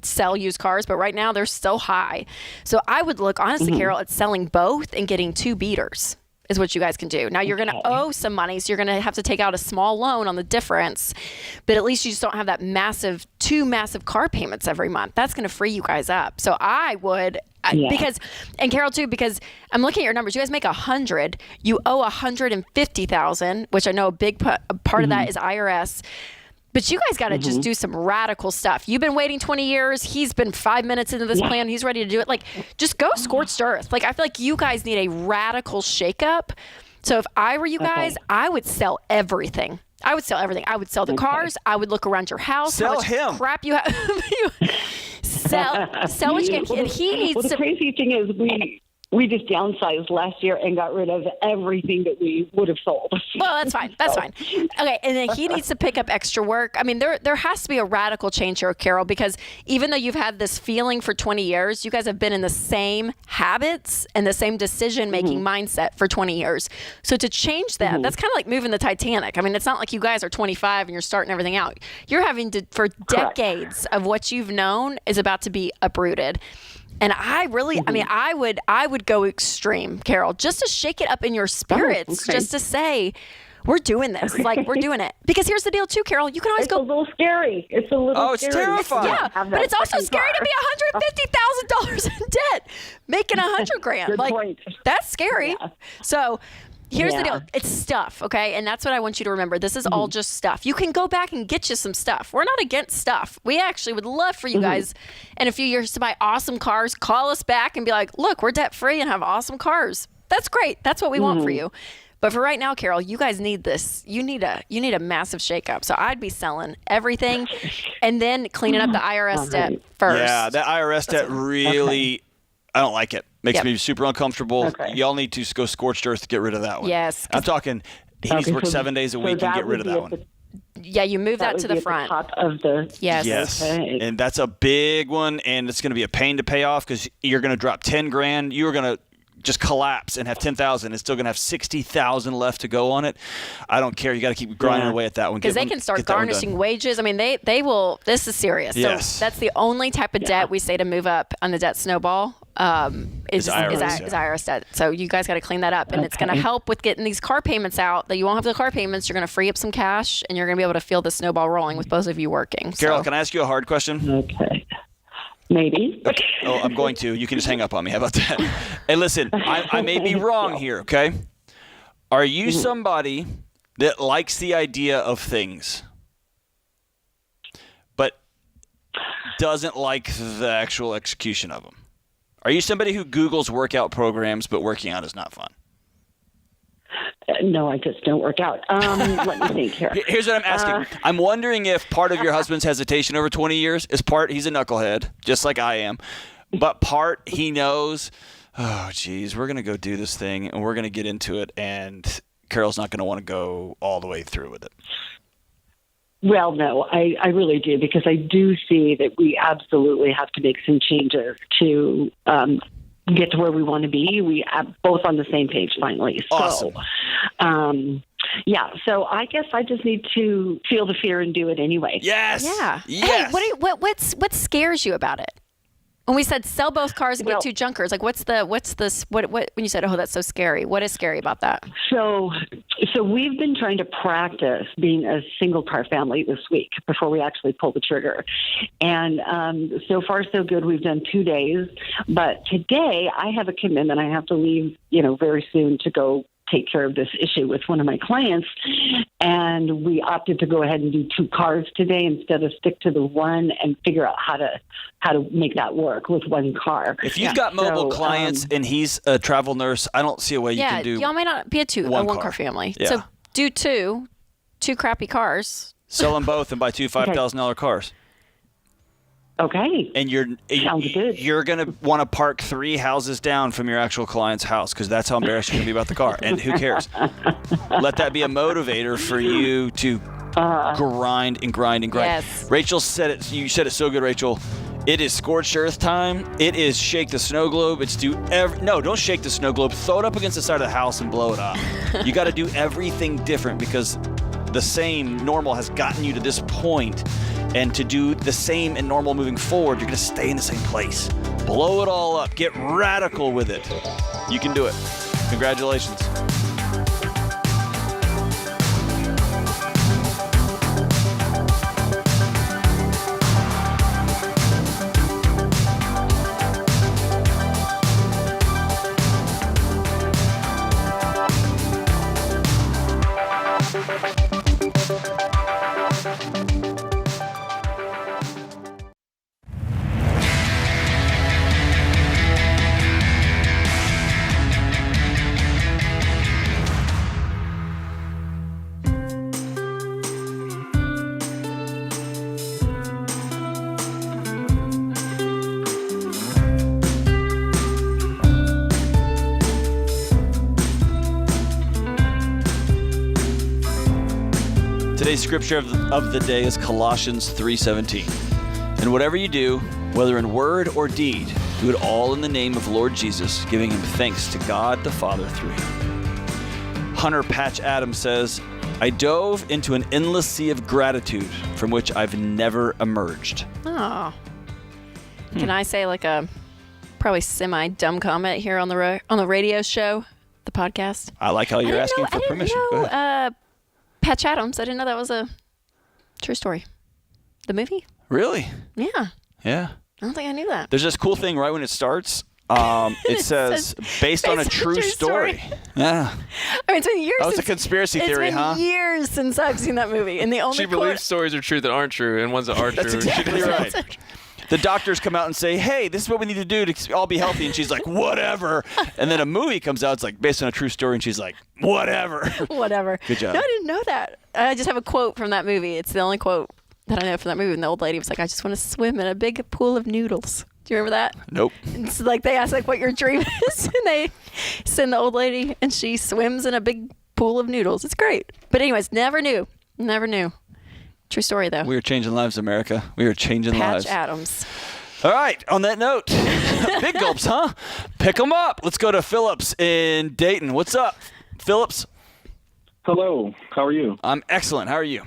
sell used cars, but right now they're still high. So I would look, honestly, Carol, at selling both and getting two beaters is what you guys can do. Now you're going to owe some money, so you're going to have to take out a small loan on the difference, but at least you just don't have that two massive car payments every month. That's going to free you guys up. So I would, because Carol too, because I'm looking at your numbers. You guys make 100, you owe 150,000, which I know a big part of that is IRS. But you guys got to just do some radical stuff. You've been waiting 20 years. He's been 5 minutes into this plan. He's ready to do it. Just go scorched earth. I feel like you guys need a radical shakeup. So if I were you guys, I would sell everything. I would sell the cars. I would look around your house. Sell him. Crap you have. sell what you can. And he needs to. The crazy thing is we just downsized last year and got rid of everything that we would have sold. Well, that's fine. That's fine. Okay, and then he needs to pick up extra work. I mean, there has to be a radical change here, Carol, because even though you've had this feeling for 20 years, you guys have been in the same habits and the same decision-making mindset for 20 years. So to change that, that's kind of like moving the Titanic. I mean, it's not like you guys are 25 and you're starting everything out. You're having to, for decades of what you've known is about to be uprooted. And I really, I mean, I would go extreme, Carol, just to shake it up in your spirits, just to say, we're doing this. We're doing it. Because here's the deal, too, Carol. You can always go. It's a little scary. It's a little scary. Terrifying. Yeah, but it's also scary to be $150,000 in debt, making $100,000. Good point. That's scary. Yeah. So here's the deal. It's stuff, okay? And that's what I want you to remember. This is all just stuff. You can go back and get you some stuff. We're not against stuff. We actually would love for you guys in a few years to buy awesome cars. Call us back and be like, look, we're debt-free and have awesome cars. That's great. That's what we want for you. But for right now, Carol, you guys need this. You need a massive shakeup. So I'd be selling everything and then cleaning up the IRS debt first. Yeah, that IRS debt really, I don't like it. Makes me super uncomfortable. Okay. Y'all need to go scorched earth to get rid of that one. Yes. I'm talking, he needs to work 7 days a week and get rid of that one. Yeah, you move that to the front. Top of the yes. Okay. And that's a big one, and it's going to be a pain to pay off because you're going to drop $10,000. You're going to just collapse and have 10,000. It's still going to have 60,000 left to go on it. I don't care. You got to keep grinding away at that one because they can start garnishing wages. I mean, they will. This is serious. Yes. So that's the only type of debt we say to move up on the debt snowball. Is IRS debt. So you guys got to clean that up, and it's going to help with getting these car payments out. That you won't have the car payments. You're going to free up some cash, and you're going to be able to feel the snowball rolling with both of you working. Carol, can I ask you a hard question? Okay. Maybe. Okay. Oh, I'm going to. You can just hang up on me. How about that? Hey, listen, I may be wrong here, okay? Are you somebody that likes the idea of things, but doesn't like the actual execution of them? Are you somebody who Googles workout programs, but working out is not fun? No, I just don't work out. Let me think here. Here's what I'm asking. I'm wondering if part of your husband's hesitation over 20 years is part he's a knucklehead, just like I am, but part he knows, oh, geez, we're going to go do this thing, and we're going to get into it, and Carol's not going to want to go all the way through with it. Well, no, I really do, because I do see that we absolutely have to make some changes to get to where we want to be. We are both on the same page finally. Awesome. So, yeah. So I guess I just need to feel the fear and do it anyway. Yes. Yeah. Yes. Hey, what scares you about it? When we said sell both cars and get two junkers, like what's what when you said, oh, that's so scary, what is scary about that? So we've been trying to practice being a single car family this week before we actually pull the trigger. And so far so good. We've done 2 days, but today I have a commitment. I have to leave, very soon to go take care of this issue with one of my clients. And we opted to go ahead and do 2 cars today instead of stick to the one and figure out how to make that work with 1 car. If you've got mobile clients and he's a travel nurse, I don't see a way you can do. Y'all may not be a one car family. Yeah. So do two crappy cars. Sell them both and buy 2 $5,000 cars. Okay. And you're going to want to park 3 houses down from your actual client's house, because that's how embarrassed you're going to be about the car. And who cares? Let that be a motivator for you to grind and grind and grind. Yes. Rachel said it. You said it so good, Rachel. It is scorched earth time. It is shake the snow globe. It's no, don't shake the snow globe. Throw it up against the side of the house and blow it up. You got to do everything different, because the same normal has gotten you to this point. And to do the same and normal moving forward, you're going to stay in the same place. Blow it all up. Get radical with it. You can do it. Congratulations. Today's scripture of the day is Colossians 3:17. And whatever you do, whether in word or deed, do it all in the name of Lord Jesus, giving him thanks to God the Father through him. Hunter Patch Adams says, I dove into an endless sea of gratitude from which I've never emerged. Oh. Can I say like a probably semi-dumb comment here on the radio show, the podcast? I like how you're asking for permission. Go ahead. Patch Adams, I didn't know that was a true story. The movie? Really? Yeah. Yeah. I don't think I knew that. There's this cool thing right when it starts. It says, based on a true story. Yeah. I mean, it's been years That was a conspiracy theory, huh? It's been years since I've seen that movie. And the only She believes stories are true that aren't true, and ones that are That's true. exactly right. The doctors come out and say, hey, this is what we need to do to all be healthy. And she's like, whatever. And then a movie comes out. It's like based on a true story. And she's like, whatever. Whatever. Good job. No, I didn't know that. I just have a quote from that movie. It's the only quote that I know from that movie. And the old lady was like, I just want to swim in a big pool of noodles. Do you remember that? Nope. It's like they ask like what your dream is. And they send the old lady and she swims in a big pool of noodles. It's great. But anyways, never knew. True story, though. We are changing lives, America. We are changing lives. Patch Adams. All right. On that note, big gulps, huh? Pick them up. Let's go to Phillips in Dayton. What's up, Phillips? Hello. How are you? I'm excellent. How are you?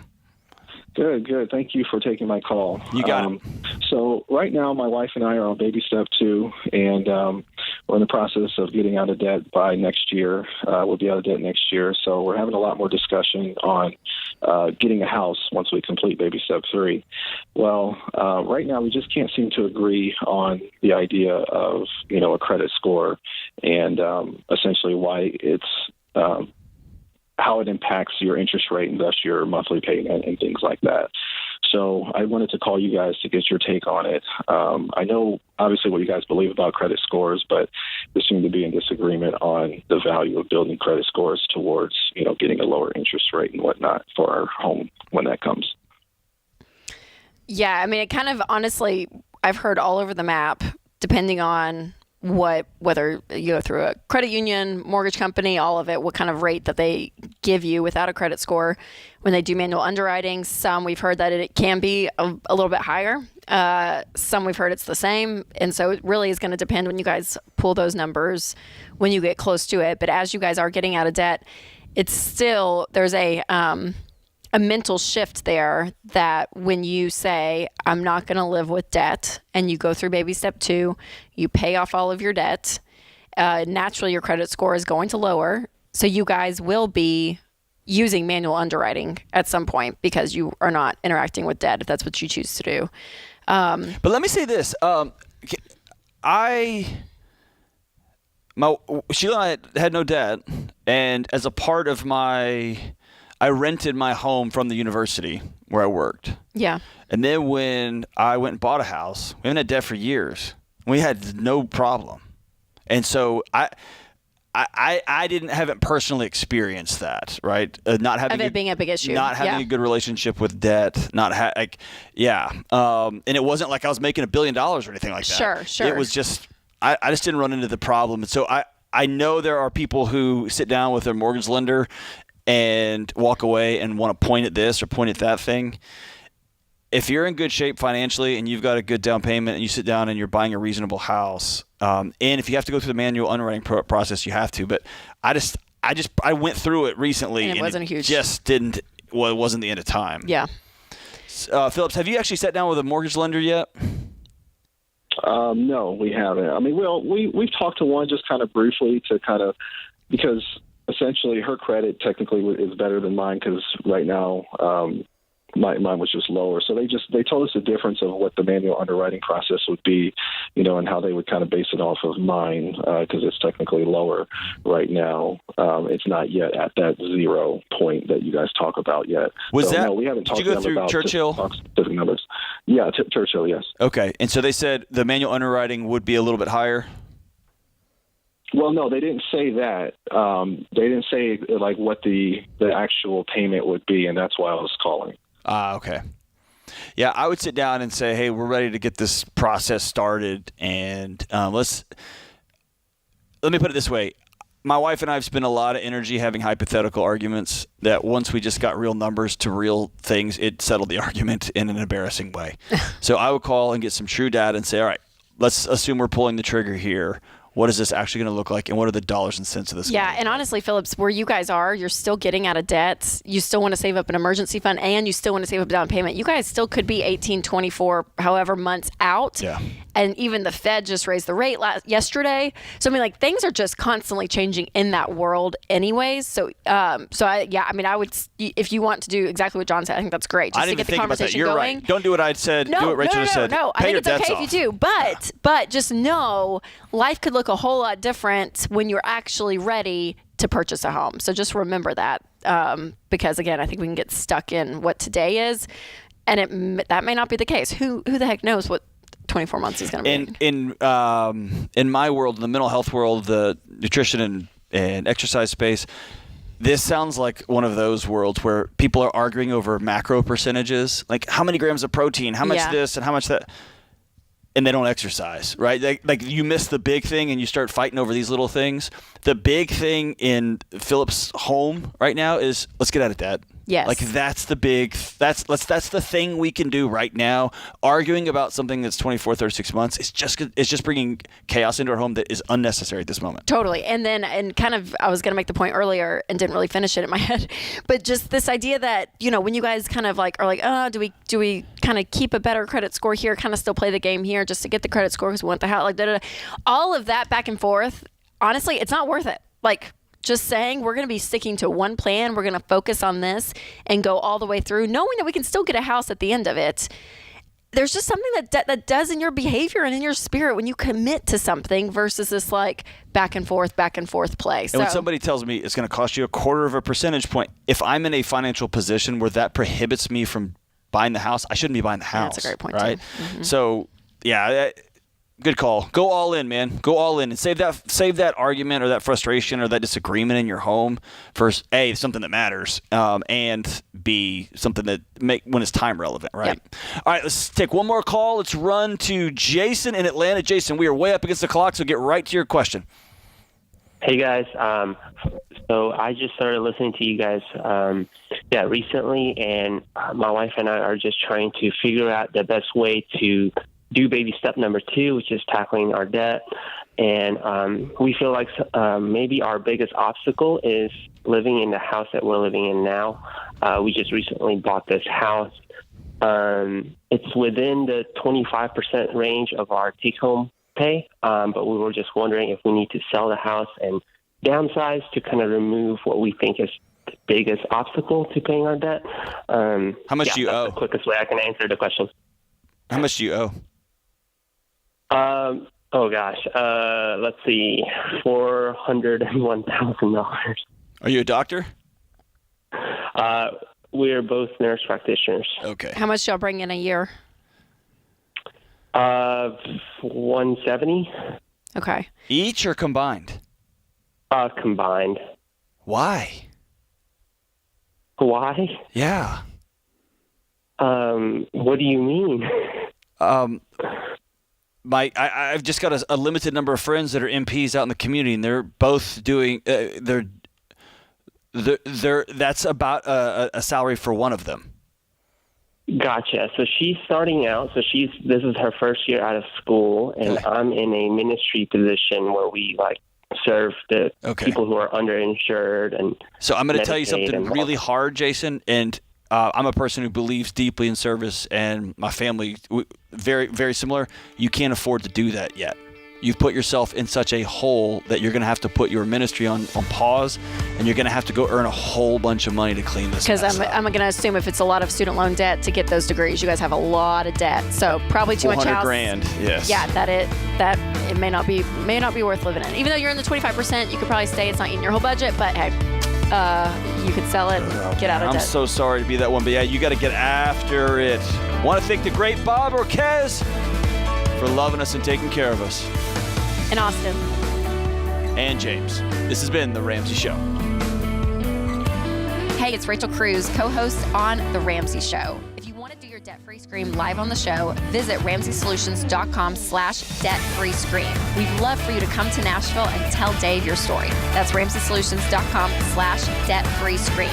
Good. Thank you for taking my call. You got it. So right now, my wife and I are on baby step 2, and we're in the process of getting out of debt by next year. We'll be out of debt next year. So we're having a lot more discussion on getting a house once we complete baby step 3. Well, right now we just can't seem to agree on the idea of, a credit score and essentially why it's how it impacts your interest rate and thus your monthly payment and things like that. So I wanted to call you guys to get your take on it. I know obviously what you guys believe about credit scores, but we seem to be in disagreement on the value of building credit scores towards, getting a lower interest rate and whatnot for our home when that comes. Yeah, I mean, it kind of honestly, I've heard all over the map, depending on whether you go through a credit union, mortgage company, all of it, what kind of rate that they give you without a credit score. When they do manual underwriting, some we've heard that it can be a little bit higher. Some we've heard it's the same. And so it really is going to depend when you guys pull those numbers when you get close to it. But as you guys are getting out of debt, it's still, there's a mental shift there that when you say, I'm not going to live with debt, and you go through baby step 2, you pay off all of your debt, naturally your credit score is going to lower. So you guys will be using manual underwriting at some point because you are not interacting with debt if that's what you choose to do. But let me say this. Sheila and I had no debt, and as a part of I rented my home from the university where I worked. Yeah. And then when I went and bought a house, we haven't had debt for years. We had no problem. And so I haven't personally experienced that, right? Not having of it being a big issue. Not having a good relationship with debt. And it wasn't like I was making $1 billion or anything like that. Sure. It was just I just didn't run into the problem. And so I know there are people who sit down with their mortgage lender and walk away and want to point at this or point at that thing. If you're in good shape financially and you've got a good down payment and you sit down and you're buying a reasonable house, and if you have to go through the manual underwriting process, you have to. But I went through it recently and it wasn't huge. It wasn't the end of time. Yeah. Phillips, have you actually sat down with a mortgage lender yet? No, we haven't. I mean, we've talked to one just kind of briefly because essentially her credit technically is better than mine because right now mine was just lower. So they told us the difference of what the manual underwriting process would be, and how they would kind of base it off of mine because it's technically lower right now. It's not yet at that 0 point that you guys talk about yet. No, we haven't talked did you go to them through about Churchill? Specific numbers. Yeah, Churchill, yes. Okay, and so they said the manual underwriting would be a little bit higher? Well, no, they didn't say that. They didn't say like what the actual payment would be, and that's why I was calling. Okay. Yeah, I would sit down and say, hey, we're ready to get this process started, and let me put it this way. My wife and I have spent a lot of energy having hypothetical arguments that once we just got real numbers to real things, it settled the argument in an embarrassing way. So I would call and get some true data and say, all right, let's assume we're pulling the trigger here. What is this actually going to look like, and what are the dollars and cents of this? Yeah, and honestly, Phillips, where you guys are, you're still getting out of debt. You still want to save up an emergency fund, and you still want to save up down payment. You guys still could be 18, 24, however months out. Yeah. And even the Fed just raised the rate yesterday. So, I mean, like, things are just constantly changing in that world anyways. So, I would, if you want to do exactly what John said, I think that's great. Just to get the conversation You're going. Right. Don't do what I said. Do what Rachel just said. No, I think it's okay if you do. But just know life could look a whole lot different when you're actually ready to purchase a home. So just remember that because, again, I think we can get stuck in what today is, and that may not be the case. Who the heck knows what 24 months is going to be? In my world, in the mental health world, the nutrition and exercise space, this sounds like one of those worlds where people are arguing over macro percentages, like how many grams of protein, how much this and how much that. And they don't exercise, right? Like you miss the big thing and you start fighting over these little things. The big thing in Philip's home right now is let's get out of debt. Yes. Like that's the thing we can do right now. Arguing about something that's 24, 36 months is just bringing chaos into our home that is unnecessary at this moment. Totally. And kind of, I was going to make the point earlier and didn't really finish it in my head, but just this idea that, when you guys kind of like are like, do we kind of keep a better credit score here, kind of still play the game here just to get the credit score because we want the house, like all of that back and forth. Honestly, it's not worth it. Like, just saying we're going to be sticking to one plan, we're going to focus on this and go all the way through, knowing that we can still get a house at the end of it. There's just something that does in your behavior and in your spirit when you commit to something versus this like back and forth play. And when somebody tells me it's going to cost you 0.25 percentage point, if I'm in a financial position where that prohibits me from buying the house, I shouldn't be buying the house. That's a great point, right? too. Mm-hmm. So, yeah, good call. Go all in, man. Go all in and save that argument or that frustration or that disagreement in your home for A, something that matters, and B, something that when it's time relevant, right? Yep. All right, let's take one more call. Let's run to Jason in Atlanta. Jason, we are way up against the clock, so get right to your question. Hey guys, so I just started listening to you guys recently, and my wife and I are just trying to figure out the best way to do baby step number 2, which is tackling our debt. And we feel like maybe our biggest obstacle is living in the house that we're living in now. We just recently bought this house. It's within the 25% range of our take-home pay, but we were just wondering if we need to sell the house and downsize to kind of remove what we think is the biggest obstacle to paying our debt. How much do you owe? That's the quickest way I can answer the question. How much do you owe? Let's see, $401,000. Are you a doctor? We're both nurse practitioners. Okay. How much y'all bring in a year? 170. Okay. Each or combined? Combined. Why? Why? Yeah. What do you mean? I've just got a limited number of friends that are MPs out in the community, and they're both doing that's about a salary for one of them. Gotcha. So she's starting out. So this is her first year out of school, and I'm in a ministry position where we serve the people who are underinsured. And so I'm going to tell you something really hard, Jason, and I'm a person who believes deeply in service, and my family very, very similar. You can't afford to do that yet. You've put yourself in such a hole that you're going to have to put your ministry on pause, and you're going to have to go earn a whole bunch of money to clean this Because mess I'm going to assume if it's a lot of student loan debt to get those degrees, you guys have a lot of debt. So probably too much house. $400,000, yes. Yeah, that it may not be worth living in. Even though you're in the 25%, you could probably stay. It's not eating your whole budget, but hey, you could sell it and get out of debt. I'm so sorry to be that one, but yeah, you got to get after it. Want to thank the great Bob Orquez for loving us and taking care of us. In Austin. And James. This has been The Ramsey Show. Hey, it's Rachel Cruz, co-host on The Ramsey Show. If you want to do your debt-free scream live on the show, visit RamseySolutions.com/debt-free scream. We'd love for you to come to Nashville and tell Dave your story. That's RamseySolutions.com/debt-free scream.